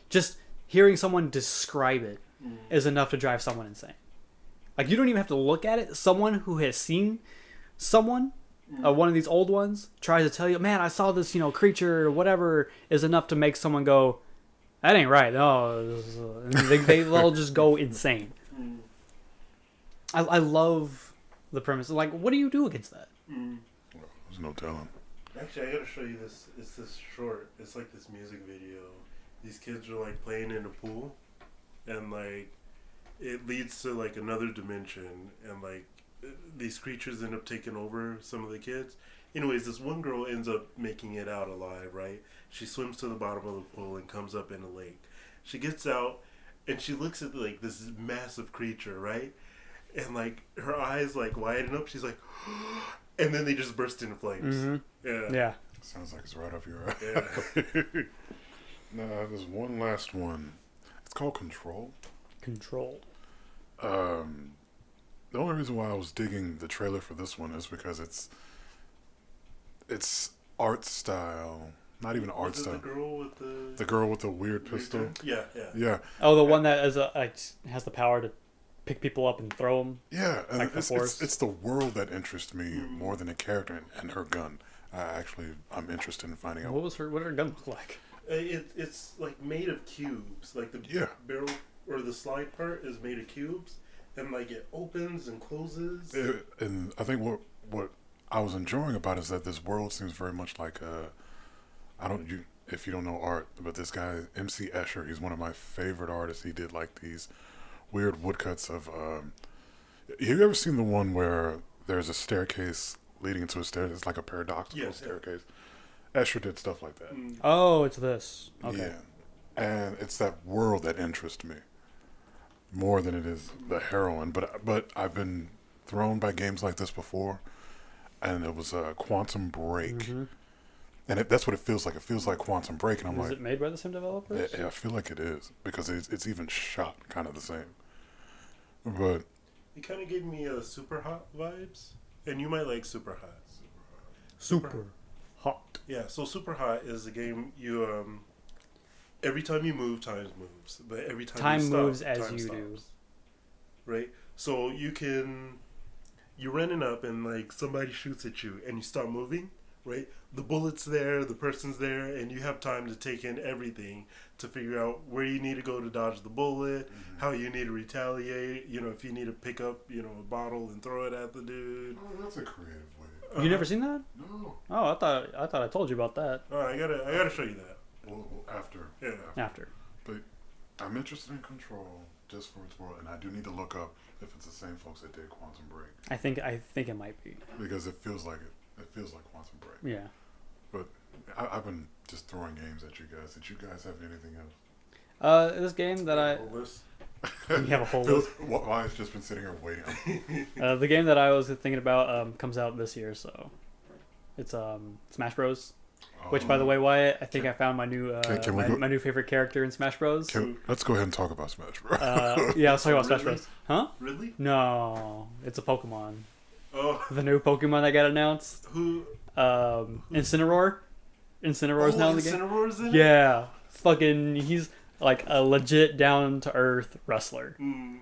Just hearing someone describe it is enough to drive someone insane. Like, you don't even have to look at it. Someone who has seen someone, one of these old ones, tries to tell you, man, I saw this, creature or whatever, is enough to make someone go, that ain't right. No, and they'll just go insane. I love the premise. Like, what do you do against that? There's no telling. Actually, I gotta show you this. It's this short. It's like this music video. These kids are like playing in a pool, and like it leads to like another dimension, and like these creatures end up taking over some of the kids. Anyways, this one girl ends up making it out alive, right? She swims to the bottom of the pool and comes up in a lake. She gets out and she looks at like this massive creature, right? And like her eyes like widen up. She's like, and then they just burst into flames. Yeah. Sounds like it's right up your alley. Yeah. No, there's one last one. It's called Control. Control. The only reason why I was digging the trailer for this one is because it's art style. Not even art Was it style. the girl with the weird pistol. Yeah. Yeah. Oh, the one that has the power to pick people up and throw them. Yeah, and Like the Force. it's the world that interests me more than the character and her gun. I'm interested in finding out. What did her gun look like? It's like made of cubes. Like the barrel or the slide part is made of cubes, and like it opens and closes. And I think what I was enjoying about it is that this world seems very much like if you don't know art, but this guy MC Escher, he's one of my favorite artists. He did like these weird woodcuts of. Have you ever seen the one where there's a staircase leading into a stair? It's like a paradoxical staircase. Escher did stuff like that. Oh, it's this. Okay. Yeah, and it's that world that interests me more than it is the heroine. But I've been thrown by games like this before, and it was Quantum Break. And that's what it feels like. It feels like Quantum Break, and I'm Is it made by the same developers? I feel like it is because it's even shot kind of the same. But It kind of gave me Super Hot vibes, and you might like Super Hot. Super hot. Yeah, so Super Hot is a game you every time you move, time moves. But every time Time you stop, moves as time you stops. do. Right? So you're running up and like somebody shoots at you and you start moving, right? The bullet's there, the person's there, and you have time to take in everything to figure out where you need to go to dodge the bullet, how you need to retaliate, if you need to pick up, a bottle and throw it at the dude. Oh, that's a creative way. You never seen that? No. Oh, I thought I told you about that. Oh, I gotta show you that. Well, after. Yeah. After. But I'm interested in Control just for its world, and I do need to look up if it's the same folks that did Quantum Break, I think it might be. because it feels like it. It feels like Quantum Break. Yeah. But I've been just throwing games at you guys. Did you guys have anything else? This game that I Hold this. you have a whole Phil's, list. Wyatt's just been sitting here waiting. The game that I was thinking about comes out this year, so it's Smash Bros. Which, by the way, Wyatt, I think I found my new Can we go- my new favorite character in Smash Bros. Let's go ahead and talk about Smash Bros. Yeah, let's talk about Smash Really? Bros. Huh? Really? No, it's a Pokemon. Oh, The new Pokemon that got announced. who? Incineroar. Incineroar's now in the game. Incineroar's in it? Yeah, fucking, he's like a legit down to earth wrestler. Mm.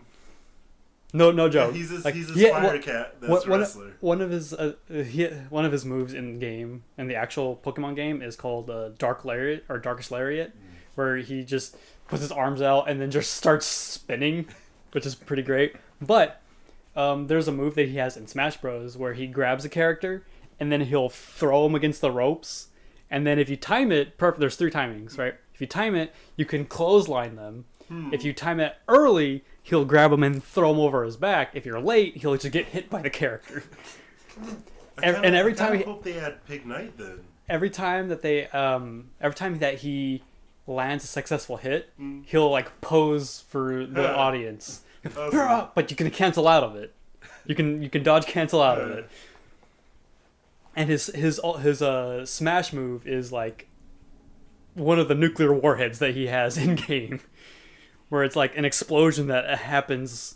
No joke. He's his, Like, he's his yeah, fire cat that's a wrestler. One of his moves in the game, in the actual Pokemon game, is called Dark Lariat or Darkest Lariat, where he just puts his arms out and then just starts spinning, which is pretty great. But there's a move that he has in Smash Bros. Where he grabs a character and then he'll throw him against the ropes, and then if you time it, there's 3 timings, right? If you time it, you can clothesline them. If you time it early, he'll grab him and throw him over his back. If you're late, he'll just get hit by the character. And every time I hope they had Pig Knight then. every time that he lands a successful hit, he'll like pose for the audience. Awesome. But you can cancel out of it. You can dodge cancel out of it. And his smash move is like one of the nuclear warheads that he has in game, where it's like an explosion that happens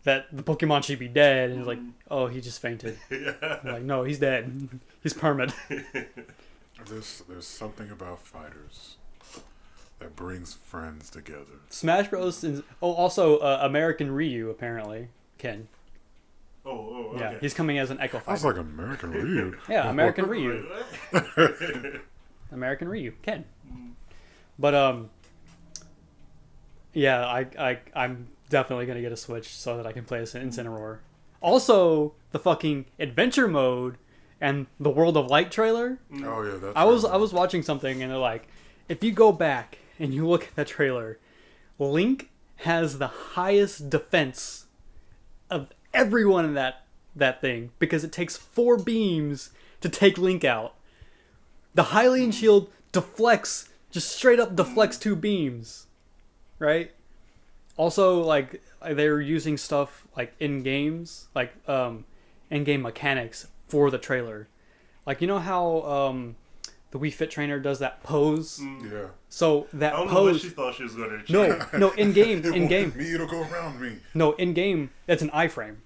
that the Pokemon should be dead, and he's like, oh, he just fainted. I'm like, no, he's dead. He's permanent. There's something about fighters that brings friends together. Smash Bros. Also American Ryu apparently. Ken. Oh, okay. Yeah, he's coming as an Echo I was Fighter. like American Ryu. Yeah, American Ryu. American Ryu. Ken. But yeah, I'm definitely gonna get a Switch so that I can play as Incineroar. Also, the fucking adventure mode and the World of Light trailer. Oh yeah, that's. I was watching something and they're like, if you go back and you look at that trailer, Link has the highest defense of everyone in that thing because it takes 4 beams to take Link out. The Hylian shield deflects, just straight up deflects 2 beams, right? Also, like, they're using stuff like in games, like in-game mechanics for the trailer. Like, you know how the Wii Fit trainer does that pose? Yeah. So that I don't know what pose. she thought she was going to achieve. No, in game, It in game. wanted me to go around me. No, in game, it's an iframe.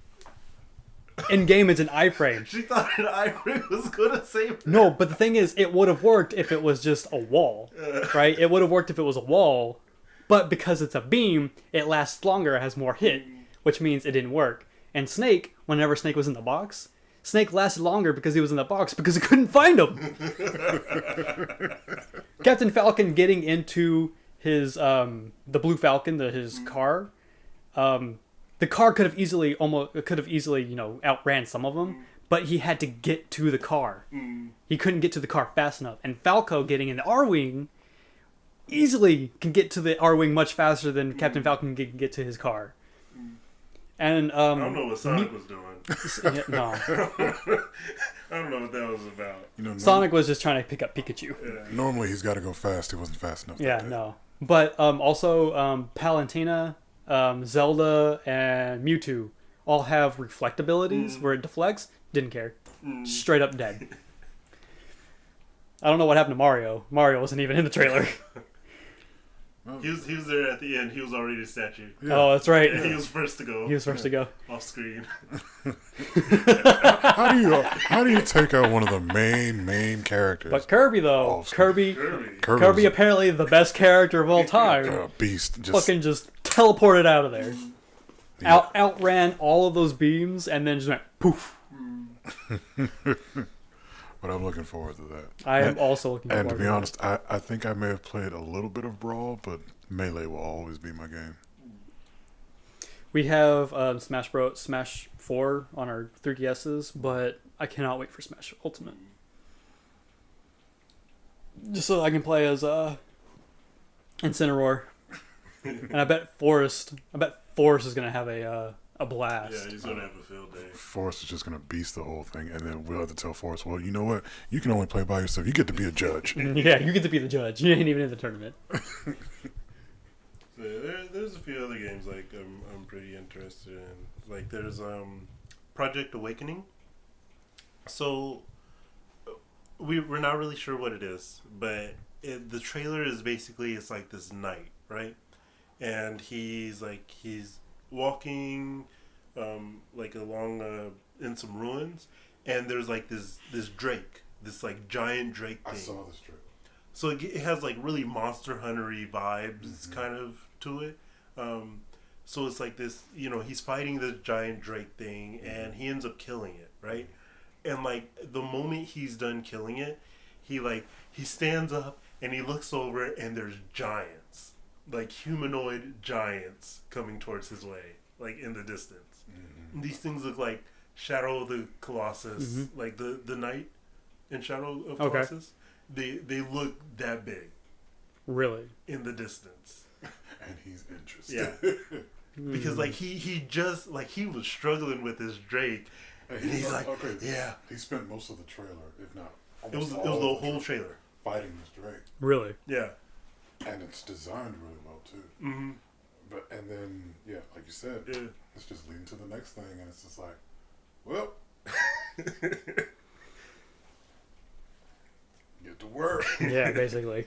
In game, it's an iframe. She thought an ivory was going to save her. No, but the thing is, it would have worked if it was just a wall, right? It would have worked if it was a wall, but because it's a beam, it lasts longer, it has more hit, which means it didn't work. And Snake, whenever Snake was in the box, Snake lasted longer because he was in the box because he couldn't find him. Captain Falcon getting into his the Blue Falcon, his car. The car could have easily outran some of them, but he had to get to the car. He couldn't get to the car fast enough. And Falco getting in the R-Wing easily can get to the R-Wing much faster than Captain Falcon can get to his car. And I don't know what Sonic was doing. no, I don't know what that was about. You know, Sonic was just trying to pick up Pikachu. Normally he's got to go fast. He wasn't fast enough. Yeah, that day. no. But also Palutena, Zelda, and Mewtwo all have reflect abilities where it deflects. Didn't care. Straight up dead. I don't know what happened to Mario. Mario wasn't even in the trailer. Well, He was there at the end. He was already a statue. yeah. Oh, that's right. He was first to go He was first to go. off screen. How do you take out one of the main characters? But Kirby though, Oh, Kirby Kirby's apparently the best character of all time. a beast. Fucking just teleported out of there. Yeah. Outran all of those beams and then just went poof. But I'm looking forward to that. I am also looking forward And to be to honest, I think I may have played a little bit of Brawl, but Melee will always be my game. We have Smash 4 on our 3DSs, but I cannot wait for Smash Ultimate. Just so I can play as Incineroar. And I bet Forrest is gonna have a blast. Yeah, he's gonna have a field day. Forrest is just going to beast the whole thing, and then we'll have to tell Forrest, well, you know what? You can only play by yourself. You get to be a judge. Yeah, you get to be the judge. You ain't even in the tournament. So there's a few other games like I'm pretty interested in. Like there's Project Awakening. So we're not really sure what it is, but the trailer is basically it's like this knight, right? And he's walking like along in some ruins, and there's like this drake, this like giant drake thing. I saw this trip. So it has like really Monster Hunter-y vibes kind of to it. So it's like this, he's fighting this giant drake thing and he ends up killing it, right? And like the moment he's done killing it, he stands up and he looks over and there's giants, like humanoid giants coming towards his way, like in the distance. And these things look like Shadow of the Colossus, like the knight in Shadow of Colossus. They look that big. Really? In the distance. And he's interested. Yeah. Because like he just like he was struggling with this Drake, and he's like, okay, yeah. He spent most of the trailer, if not It was the whole trailer fighting this Drake. Really? Yeah. And it's designed really well too. Mm-hmm. And then like you said, it's just leading to the next thing, and it's just like, well, get to work. Yeah, basically.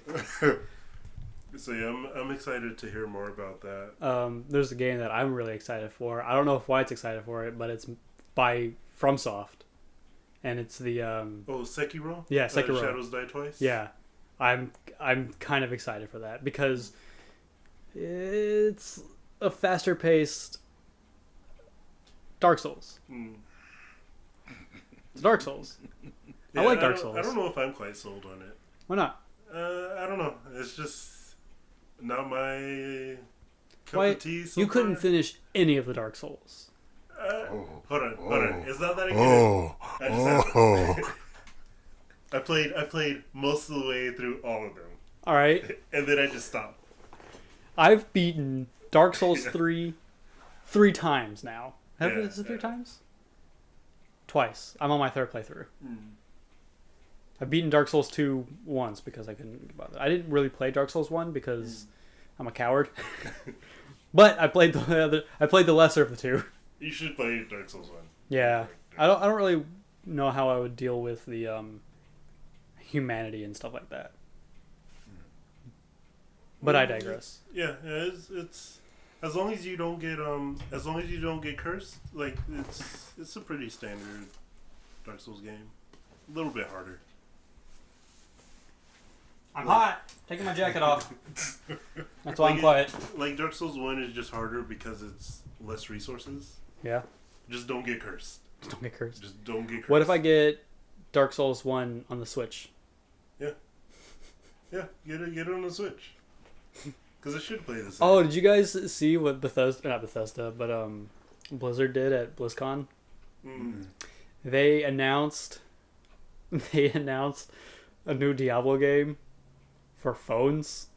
So yeah, I'm excited to hear more about that. There's a game that I'm really excited for. I don't know if Wyatt's excited for it, but it's by FromSoft, and it's the Sekiro. Yeah, Sekiro. Shadows Die Twice. Yeah, I'm kind of excited for that because it's a faster paced Dark Souls. It's Dark Souls. Yeah, I like Dark Souls. I don't know if I'm quite sold on it. Why not? I don't know. It's just not my cup Why of tea. So you couldn't far. finish any of the Dark Souls. Hold on. It's not that I get it. I played most of the way through all of them. All right. And then I just stopped. I've beaten Dark Souls 3 times now. Is it 3 times? Twice. I'm on my third playthrough. I've beaten Dark Souls 2 once because I couldn't get bothered. I didn't really play Dark Souls 1 because I'm a coward. But I played the lesser of the two. You should play Dark Souls 1. Yeah. I don't really know how I would deal with the humanity and stuff like that. But I digress. Yeah, it's as long as you don't get cursed, like it's a pretty standard Dark Souls game. A little bit harder. I'm hot. Taking my jacket off. That's why I'm quiet. Like Dark Souls 1 is just harder because it's less resources. Yeah. Just don't get cursed. Don't get cursed. Just don't get cursed. What if I get Dark Souls 1 on the Switch? Yeah, get it on the Switch. Because it should play the same. Oh, did you guys see what not Bethesda, but Blizzard did at BlizzCon? They announced a new Diablo game for phones.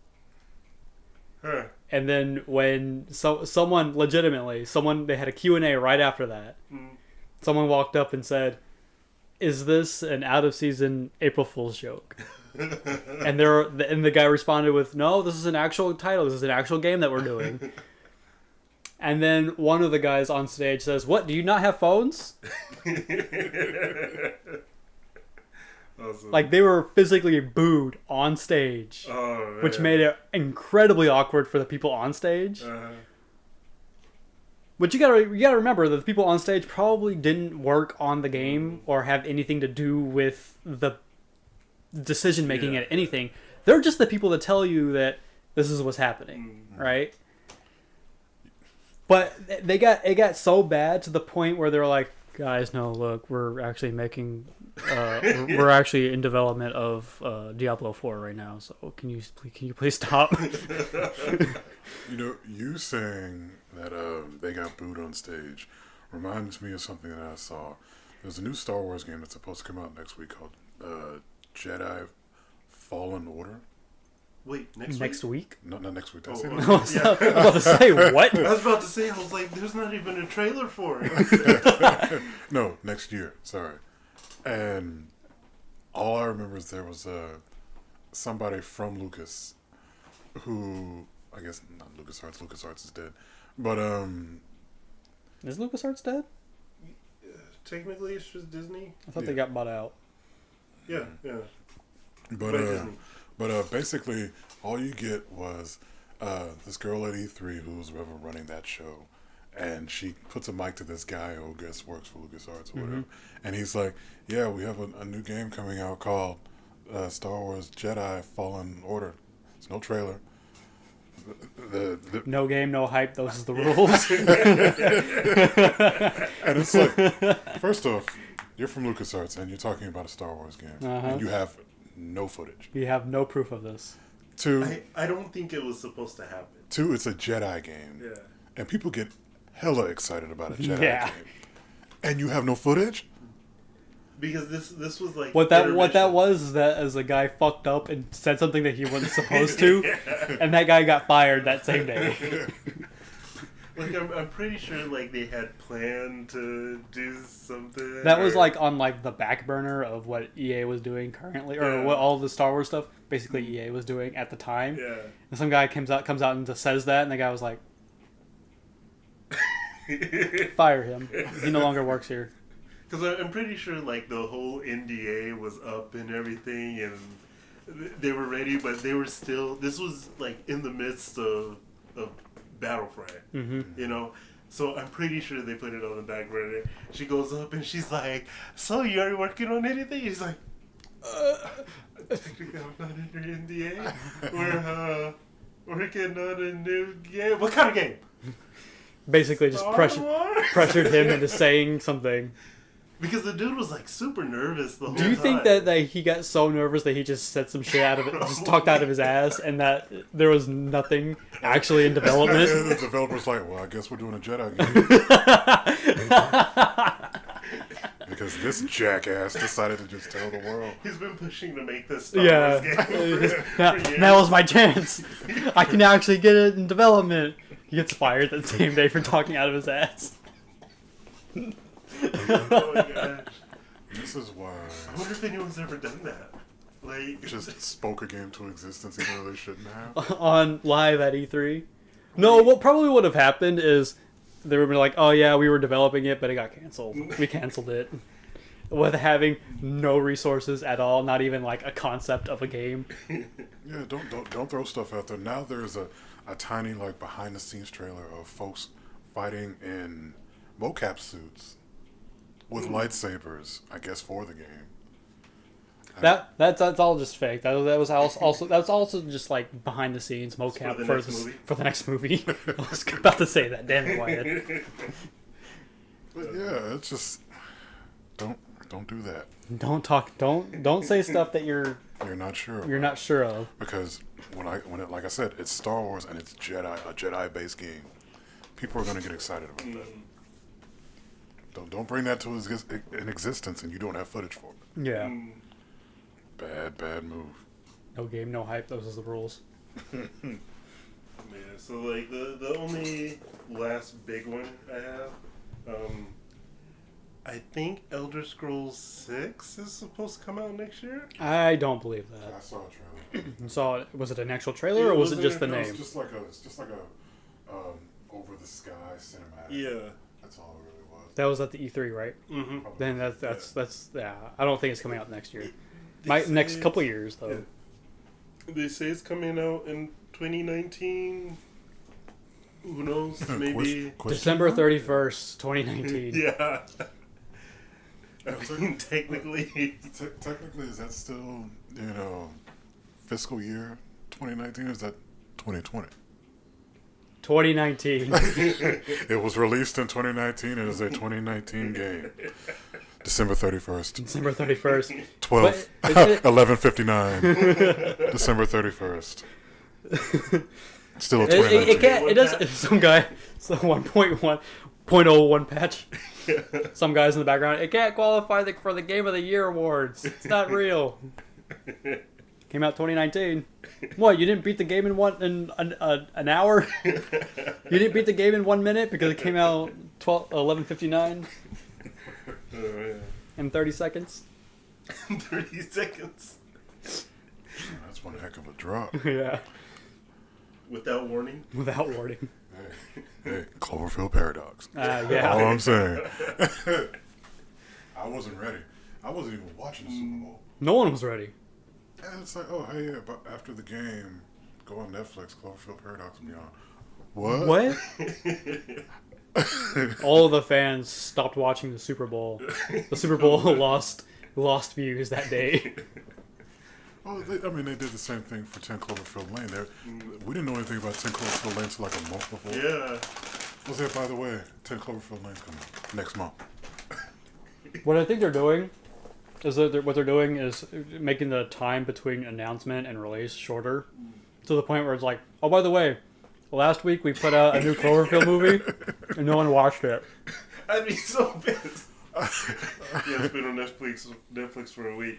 Huh. And then when someone they had a Q&A right after that. Someone walked up and said, "Is this an out of season April Fool's joke?" and the guy responded with, "No, this is an actual title. This is an actual game that we're doing." And then one of the guys on stage says, "What? Do you not have phones?" Awesome. Like, they were physically booed on stage, Oh, which man. made it incredibly awkward for the people on stage. But you gotta remember that the people on stage probably didn't work on the game or have anything to do with the decision making at anything. They're just the people that tell you that this is what's happening, right? But it got so bad to the point where they're like, guys, no, look, we're actually making, we're actually in development of Diablo 4 right now. So can you please stop? You know, you saying that they got booed on stage reminds me of something that I saw. There's a new Star Wars game that's supposed to come out next week called Jedi Fallen Order. Wait, Next week? No, not next week. That's Oh, it. I was about to say, what? I was about to say, I was like, there's not even a trailer for it. No, next year. Sorry. And all I remember is there was somebody from Lucas who, I guess not LucasArts. LucasArts is dead. But Is LucasArts dead? Technically, it's just Disney. I thought they got bought out. Yeah. but By Disney. Basically all you get was this girl at E3 who's running that show, and she puts a mic to this guy who I guess works for LucasArts or whatever, and he's like, yeah, we have a new game coming out called Star Wars Jedi Fallen Order. It's no trailer. No game, no hype. Those are the rules. And it's like, first off, you're from LucasArts and you're talking about a Star Wars game, and you have no footage. You have no proof of this. Two, I don't think it was supposed to happen. two, it's a Jedi game, Yeah. and people get hella excited about a Jedi Yeah. game, and you have no footage. Because this was like What that intermission. was is that as a guy fucked up and said something that he wasn't supposed to, and that guy got fired that same day. Like I'm pretty sure like they had planned to do something. That was like on like the back burner of what EA was doing currently, or what all the Star Wars stuff basically EA was doing at the time. Yeah. And some guy comes out and just says that, and the guy was like, "Fire him. He no longer works here." Because I'm pretty sure like the whole NDA was up and everything, and they were ready, but they were still. This was like in the midst of Battlefront, you know. So I'm pretty sure they put it on the back burner. She goes up and she's like, "So you are working on anything?" He's like, "Technically, I'm not under NDA. We're working on a new game. What kind of game?" Basically, just Star pressured Wars? him into saying something. Because the dude was like super nervous the whole Do you time. think that he got so nervous that he just said some shit out of it, just talked out of his ass, and that there was nothing actually in development? And the developer's like, well, I guess we're doing a Jedi game. Because this jackass decided to just tell the world. He's been pushing to make this Star Yeah. Wars game Now, for years. now was my chance. I can actually get it in development. He gets fired that same day for talking out of his ass. Oh my gosh. This is why I wonder if anyone's ever done that. Like, just spoke a game to existence even though they shouldn't have. On live at E3. No, what probably would have happened is they would be like, "Oh yeah, we were developing it, but it got canceled. We canceled it." With having no resources at all, not even like a concept of a game. Yeah, don't throw stuff out there. Now there's a tiny like behind the scenes trailer of folks fighting in mocap suits with lightsabers, I guess, for the game. That's all just fake. That was also that's also just like behind the scenes mocap for the next movie. I was about to say that. Damn it, Wyatt. But yeah, it's just don't do that. Don't say stuff that you're not sure. not sure of. Because when it, like I said, it's Star Wars and it's a Jedi based game. People are gonna get excited about that. Don't bring that to an existence and you don't have footage for it. Yeah. Bad move. No game, no hype. Those are the rules. yeah, so like the only last big one I have, I think Elder Scrolls 6 is supposed to come out next year. I don't believe I that. saw a trailer. Was it an actual trailer or was it just the name? It's just like a over the sky cinematic. Yeah. That's all it really was. That was at the E3, right? Mm-hmm. Then that's I don't think it's coming out next year. Next couple years though. Yeah. They say it's coming out in 2019. Who knows? Maybe December 31st, 2019. Yeah. I mean, technically, technically, is that still fiscal year 2019? Or is that 2020? 2019. It was released in 2019 and is a 2019 game. December 31st. December 31st. 11:59. December 31st. Still a 2019. It can't. It does. Some guy. Some 1.1.01 patch. Some guys in the background. It can't qualify for the Game of the Year awards. It's not real. Came out 2019. What? You didn't beat the game in an hour? You didn't beat the game in 1 minute because it came out 11:59 in 30 seconds. 30 seconds. That's one heck of a drop. Yeah. Without warning. Without warning. Hey, Cloverfield paradox. Yeah. All I'm saying. I wasn't ready. I wasn't even watching the Super Bowl. No one was ready. And it's like, oh, hey, but after the game, go on Netflix, Cloverfield Paradox will be on. What? All of the fans stopped watching the Super Bowl. The Super Bowl lost views that day. Well, they did the same thing for 10 Cloverfield Lane. We didn't know anything about 10 Cloverfield Lane until like a month before. Yeah. Was there, by the way, 10 Cloverfield Lane's coming next month. What I think they're doing is what they're doing is making the time between announcement and release shorter, to the point where it's like, oh, by the way, last week we put out a new Cloverfield movie and no one watched it. I'd be so pissed. Yeah, it's been on Netflix for a week.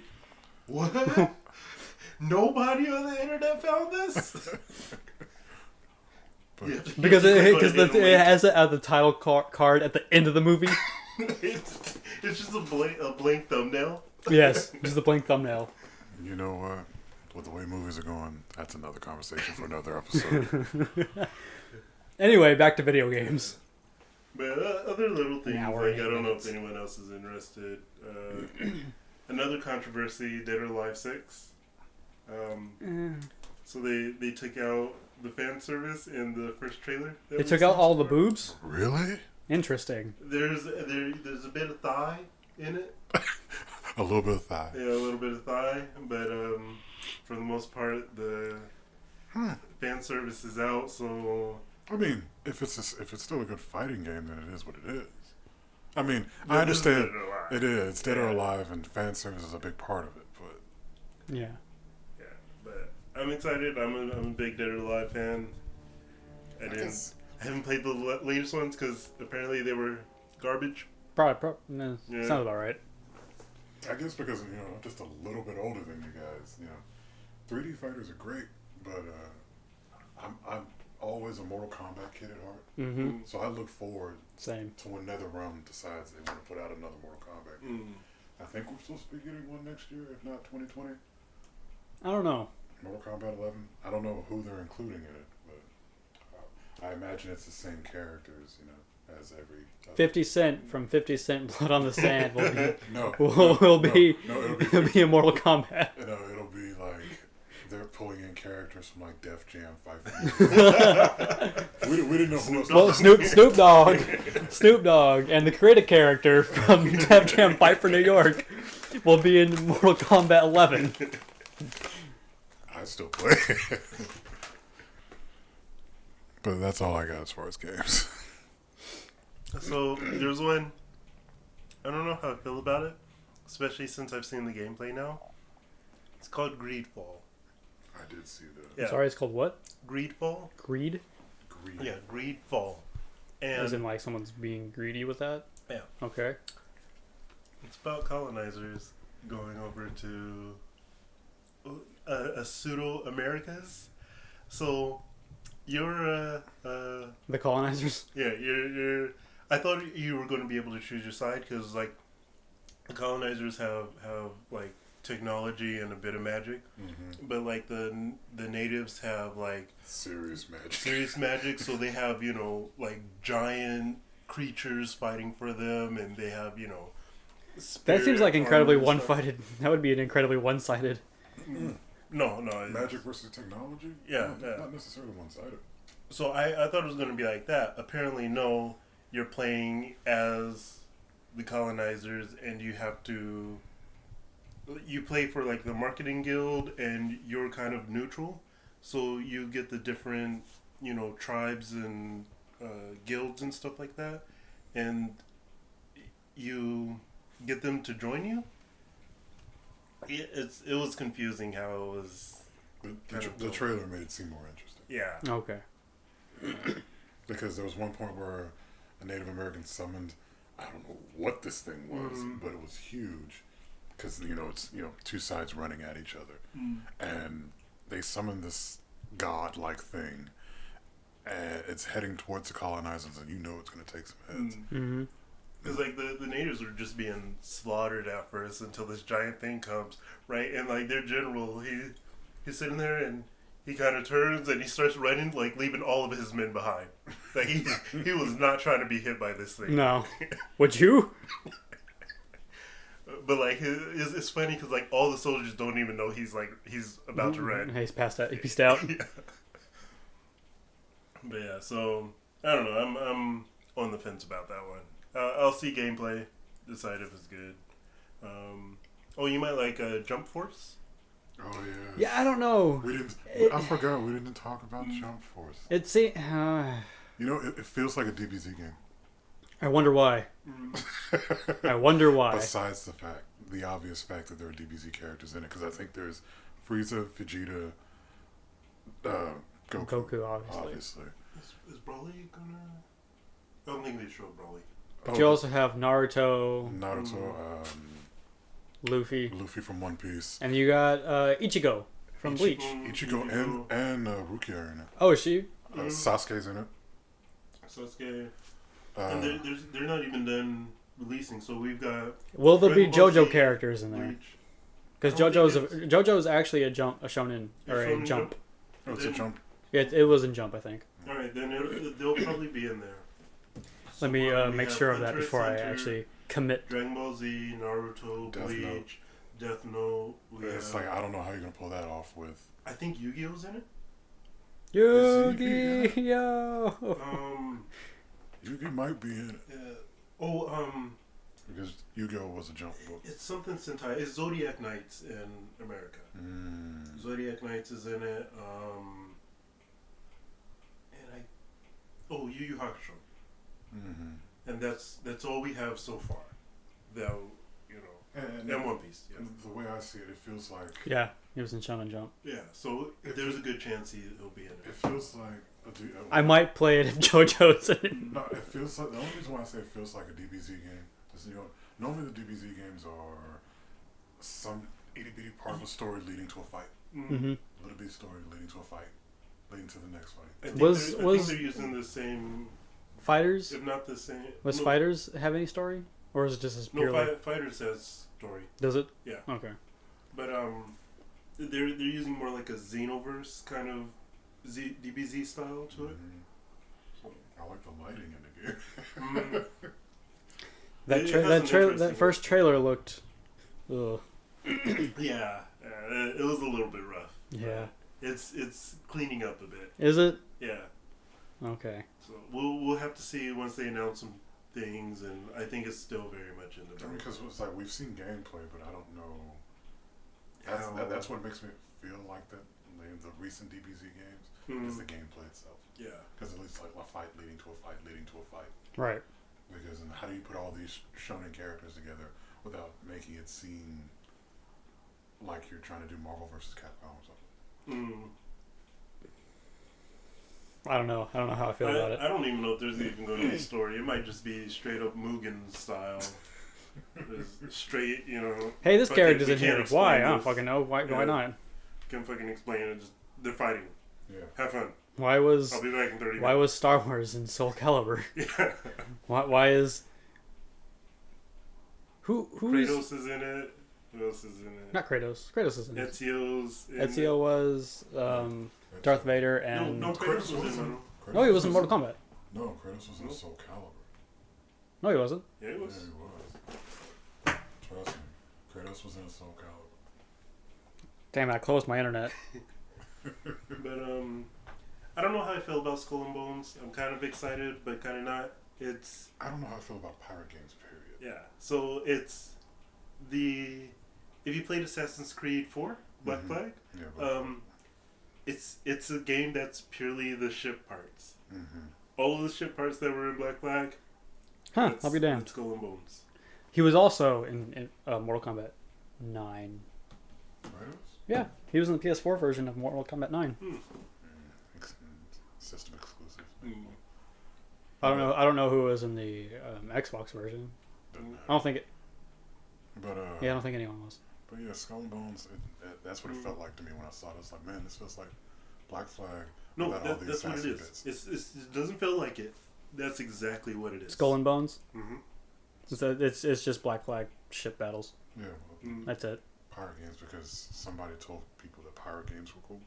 What? Nobody on the internet found this? Because it has it at the title card at the end of the movie. It's just a blank thumbnail. Yes, just a blank thumbnail. You know what? With the way movies are going, that's another conversation for another episode. Anyway, back to video games. But other little things, like I don't know if anyone else is interested. Another controversy, Dead or Alive 6. So they took out the fan service in the first trailer. They took out all the boobs? Really? Interesting. There's a bit of thigh in it. A little bit of thigh. Yeah, a little bit of thigh, but for the most part, the fan service is out. So I mean, if it's still a good fighting game, then it is what it is. I mean, I understand it is. It's Dead or Alive, and fan service is a big part of it. But yeah, but I'm excited. I'm a big Dead or Alive fan. I haven't played the latest ones because apparently they were garbage. Probably no, sounds about right. I guess because I'm just a little bit older than you guys. 3D fighters are great, but I'm always a Mortal Kombat kid at heart. Mm-hmm. So I look forward to when NetherRealm decides they want to put out another Mortal Kombat game. I think we're supposed to be getting one next year, if not 2020. I don't know. Mortal Kombat 11. I don't know who they're including in it, but I imagine it's the same characters, as every 50 Cent from 50 Cent Blood on the Sand will be it'll be a Mortal Kombat. It'll be like they're pulling in characters from like Def Jam Fight. we didn't know who was. Well, Snoop Dogg, and the creative character from Def Jam Fight for New York will be in Mortal Kombat 11. I still play. But that's all I got as far as games. So there's one. I don't know how I feel about it, especially since I've seen the gameplay now. It's called Greedfall. I did see that. Yeah. Sorry, it's called what? Greedfall. Greed? Yeah, Greedfall. And as in like someone's being greedy with that? Yeah. Okay. It's about colonizers going over to a pseudo Americas. So you're the colonizers. Yeah, you're. I thought you were going to be able to choose your side because like the colonizers have like technology and a bit of magic, but like the natives have like serious magic. So they have like giant creatures fighting for them, and they have That seems like spirit incredibly armor and stuff. one-sided. That would be an incredibly one-sided. No, Magic versus technology? Yeah, No, yeah. not necessarily one-sided. So I thought it was going to be like that. Apparently, no. You're playing as the colonizers, and you have to. You play for like the marketing guild, and you're kind of neutral. So you get the different, tribes and guilds and stuff like that, and you get them to join you. It was confusing how it was. The trailer made it seem more interesting. Yeah. Okay. Because there was one point where a Native American summoned, I don't know what this thing was, but it was huge. Because, it's, two sides running at each other. And they summoned this god-like thing, and it's heading towards the colonizers, and it's going to take some heads. Mm-hmm. Because like the natives were just being slaughtered at first until this giant thing comes, right? And like their general, he's sitting there and he kind of turns and he starts running, like leaving all of his men behind. Like he was not trying to be hit by this thing. No. Would you? But like it's funny because like all the soldiers don't even know he's about to run. He's passed out. He pieced out. Yeah. But yeah, so I don't know. I'm on the fence about that one. I'll see gameplay, decide if it's good. You might like Jump Force. Oh, yeah. Yeah, I don't know. I forgot we didn't talk about Jump Force. It It feels like a DBZ game. I wonder why. I wonder why. Besides the obvious fact that there are DBZ characters in it, because I think there's Frieza, Vegeta, Goku, obviously. Is Broly gonna? I don't think they showed Broly. But you also have Naruto, Luffy, from One Piece, and you got Ichigo from Bleach. Ichigo and Rukia are in it. Oh, is she? Sasuke's in it. Sasuke. And they're not even done releasing, so we've got. Will there be Dragon Ball JoJo Z, characters in there? Bleach. Because I don't JoJo's actually a shonen or a Shonen jump. Oh, it's a Jump. It was in Jump, I think. All right, then they'll probably be in there. Let me we make have sure of that Hunter x before I Hunter, actually commit. Dragon Ball Z, Naruto, Death Bleach, Death Note. It's like I don't know how you're gonna pull that off with. I think Yu-Gi-Oh's in it. Yu-Gi-Oh! Yu-Gi might be in it because Yu-Gi-Oh was a Jump book. It's something Sentai. It's Zodiac Knights in America. Zodiac Knights is in it. Yu Yu Hakusho. And that's all we have so far. Though, and One Piece. Yeah. And the way I see it, it feels like Yeah, he was in Shonen Jump. Yeah. So there's a good chance he'll be in it. it feels like. I might play it if JoJo's in it. No, it feels like the only reason why I say it feels like a DBZ game is normally the DBZ games are some itty bitty part of a story leading to a fight, Mm-hmm. little bitty story leading to a fight, leading to the next fight. I think Was they're using the same, Fighters? if not the same. Was no, Fighters have any story, or is it just as purely? No, Fighters has story. Does it? Yeah. Okay. But they're using more like a Xenoverse kind of DBZ style to it. I like the lighting in the game. That first trailer looked. Ugh. Yeah, it was a little bit rough. Yeah. It's cleaning up a bit. Is it? Yeah. Okay. So we'll have to see once they announce some things, and I think it's still very much in the dark. Because it's like we've seen gameplay, but I don't know. That's what makes me feel like that. The recent DBZ games is the gameplay itself. Yeah. Because at least like a fight leading to a fight leading to a fight. Right. Because how do you put all these shonen characters together without making it seem like you're trying to do Marvel vs. Capcom or something? I don't know. I don't know how I feel about it. I don't even know if there's even going to be a story. It might just be straight up Mugen style. Straight, Hey, this but character's we in can't here. explain Why? I don't this. fucking know. Why not? Can't fucking explain it. Just they're fighting. Yeah. Have fun. Why was I'll be back in 30 minutes. Why was Star Wars in Soul Calibur? Yeah. Why is who's Kratos is in it. Who else is in it? not Kratos? Kratos is in it. Ezio's in Ezio was Darth Vader it. and No, Kratos was in it. no, he was in Mortal Kombat. No, Kratos was in Soul Calibur. No, he wasn't. Yeah, he was. Yeah, he was. Trust me. Kratos was in Soul Calibur. Damn it, I closed my internet. But I don't know how I feel about Skull and Bones. I'm kind of excited, but kind of not. I don't know how I feel about pirate games, period. Yeah. So it's if you played Assassin's Creed 4, Black Flag, Yeah, but, it's a game that's purely the ship parts. mm-hmm. All of the ship parts that were in Black Flag. Huh, I'll be damned. It's Skull and Bones. He was also in Mortal Kombat 9. Kratos? Yeah, he was in the PS4 version of Mortal Kombat 9. System exclusive. Mm. I don't know who was in the Xbox version. Doesn't matter. I don't think it. But Yeah, I don't think anyone was. But yeah, Skull and Bones. That's what it felt like to me when I saw it. It's like, man, this feels like Black Flag. No, without all these that's what it sassy is. bits. It doesn't feel like it. That's exactly what it is. Skull and Bones. Mm-hmm. It's just Black Flag ship battles. Yeah, well, Mm. That's it. pirate games because somebody told people that pirate games were cool.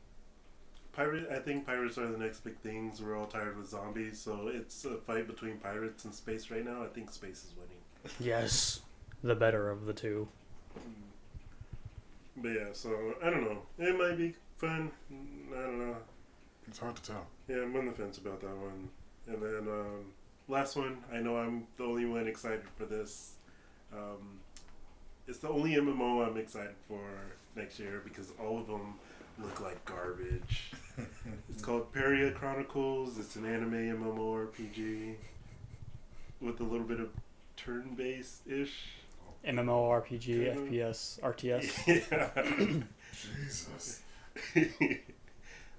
I think pirates are the next big things. We're all tired with zombies, so it's a fight between pirates and space right now. I think space is winning. Yes, the better of the two. But yeah, so I don't know. It might be fun. I don't know. It's hard to tell. Yeah, I'm on the fence about that one. And then last one. I know I'm the only one excited for this. It's the only MMO I'm excited for next year because all of them look like garbage. It's called Peria Chronicles. It's an anime MMORPG with a little bit of turn-based-ish. MMORPG, Mhm. FPS, RTS. Yeah. Jesus.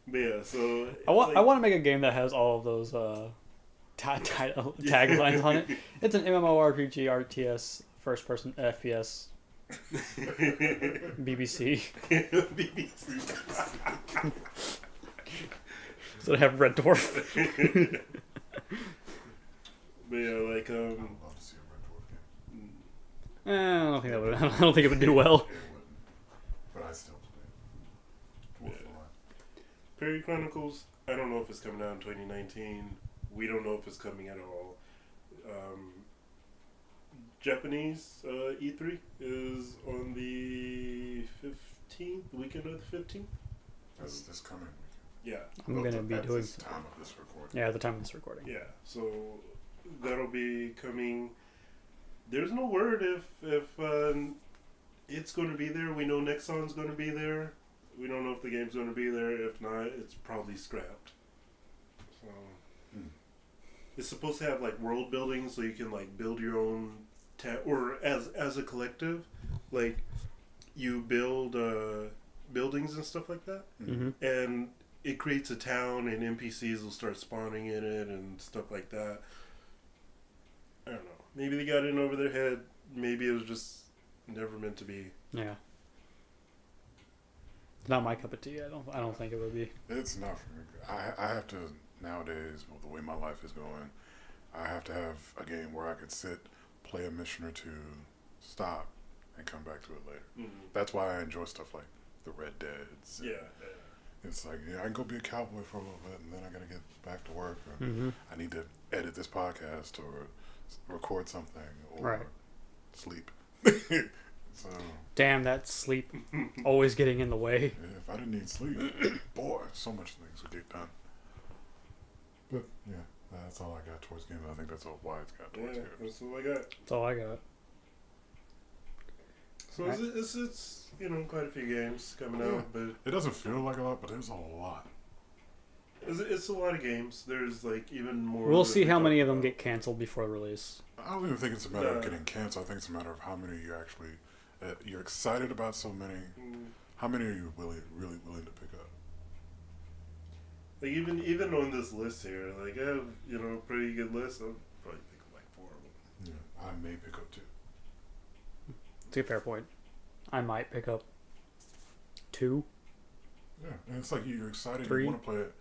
But yeah, so I want to make a game that has all of those taglines on it. It's an MMORPG, RTS, first-person FPS, BBC. BBC. So they have Red Dwarf. But yeah, like I would love to see a Red Dwarf game. I don't think that would. I don't think it would do well. It wouldn't. But I still play it. Dwarf Alive. Perry Chronicles, I don't know if it's coming out in 2019. We don't know if it's coming at all. Japanese E3 is on the 15th, weekend of the 15th. That's this coming weekend. Yeah, I'm gonna be at doing. this time of this recording. Yeah, at the time of this recording. yeah. So that'll be coming. There's no word if it's going to be there. We know Nexon's going to be there. We don't know if the game's going to be there. If not, it's probably scrapped. So it's supposed to have like world building, so you can like build your own or as a collective, like you build buildings and stuff like that, Mm-hmm. and it creates a town, and NPCs will start spawning in it and stuff like that. I don't know. Maybe they got in over their head. Maybe it was just never meant to be. Yeah. Not my cup of tea. I don't think it would be. It's not for me. I have to, nowadays, with the way my life is going, I have to have a game where I could sit, play a mission or two, stop, and come back to it later. Mm-hmm. That's why I enjoy stuff like the Red Deads. Yeah. It's like, yeah, I can go be a cowboy for a little bit, and then I got to get back to work. Or Mm-hmm. I need to edit this podcast or record something or Right. sleep. So, Damn, that sleep always getting in the way. yeah, if I didn't need sleep, boy, so much things would get done. But, yeah, that's all I got towards games. I think that's all Wyatt's got towards Yeah, games. that's all I got. That's all I got. So Right. it's quite a few games coming Yeah. out, but It doesn't feel like a lot, but there's a lot. it's a lot of games. There's like even more. We'll than see we how many of talked them about. get canceled before release. I don't even think it's a matter Yeah. of getting canceled. I think it's a matter of how many you actually, you're excited about so many. Mm. How many are you really willing to pick up? Like even on this list here, like I have a pretty good list. I'll probably pick up like 4 of them. Yeah, I may pick up 2. It's a fair point. I might pick up 2. Yeah, and it's like you're excited, 3. you want to play it.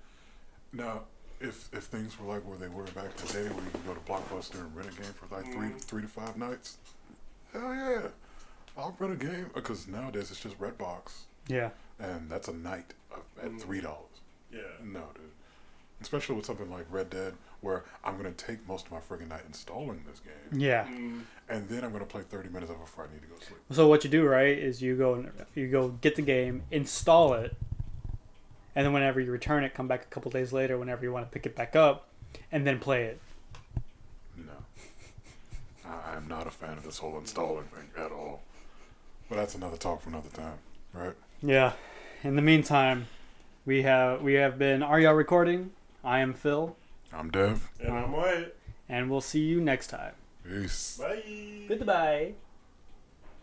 Now, if things were like where they were back in the day, where you could go to Blockbuster and rent a game for like three to 5 nights, hell yeah, I'll rent a game. Because nowadays it's just Redbox, Yeah. and that's a night at $3. Yeah. No, dude. especially with something like Red Dead, where I'm going to take most of my friggin' night installing this game, Yeah. and then I'm going to play 30 minutes of it before I need to go sleep. So what you do, right, is you go get the game, install it, and then whenever you return it, come back a couple days later, whenever you want to pick it back up, and then play it. No. I'm not a fan of this whole installing thing at all. But that's another talk for another time, right? Yeah. In the meantime, we have been AYR recording. I am Phil, I'm Dev. And I'm Wyatt. and we'll see you next time. Peace. Bye. Goodbye.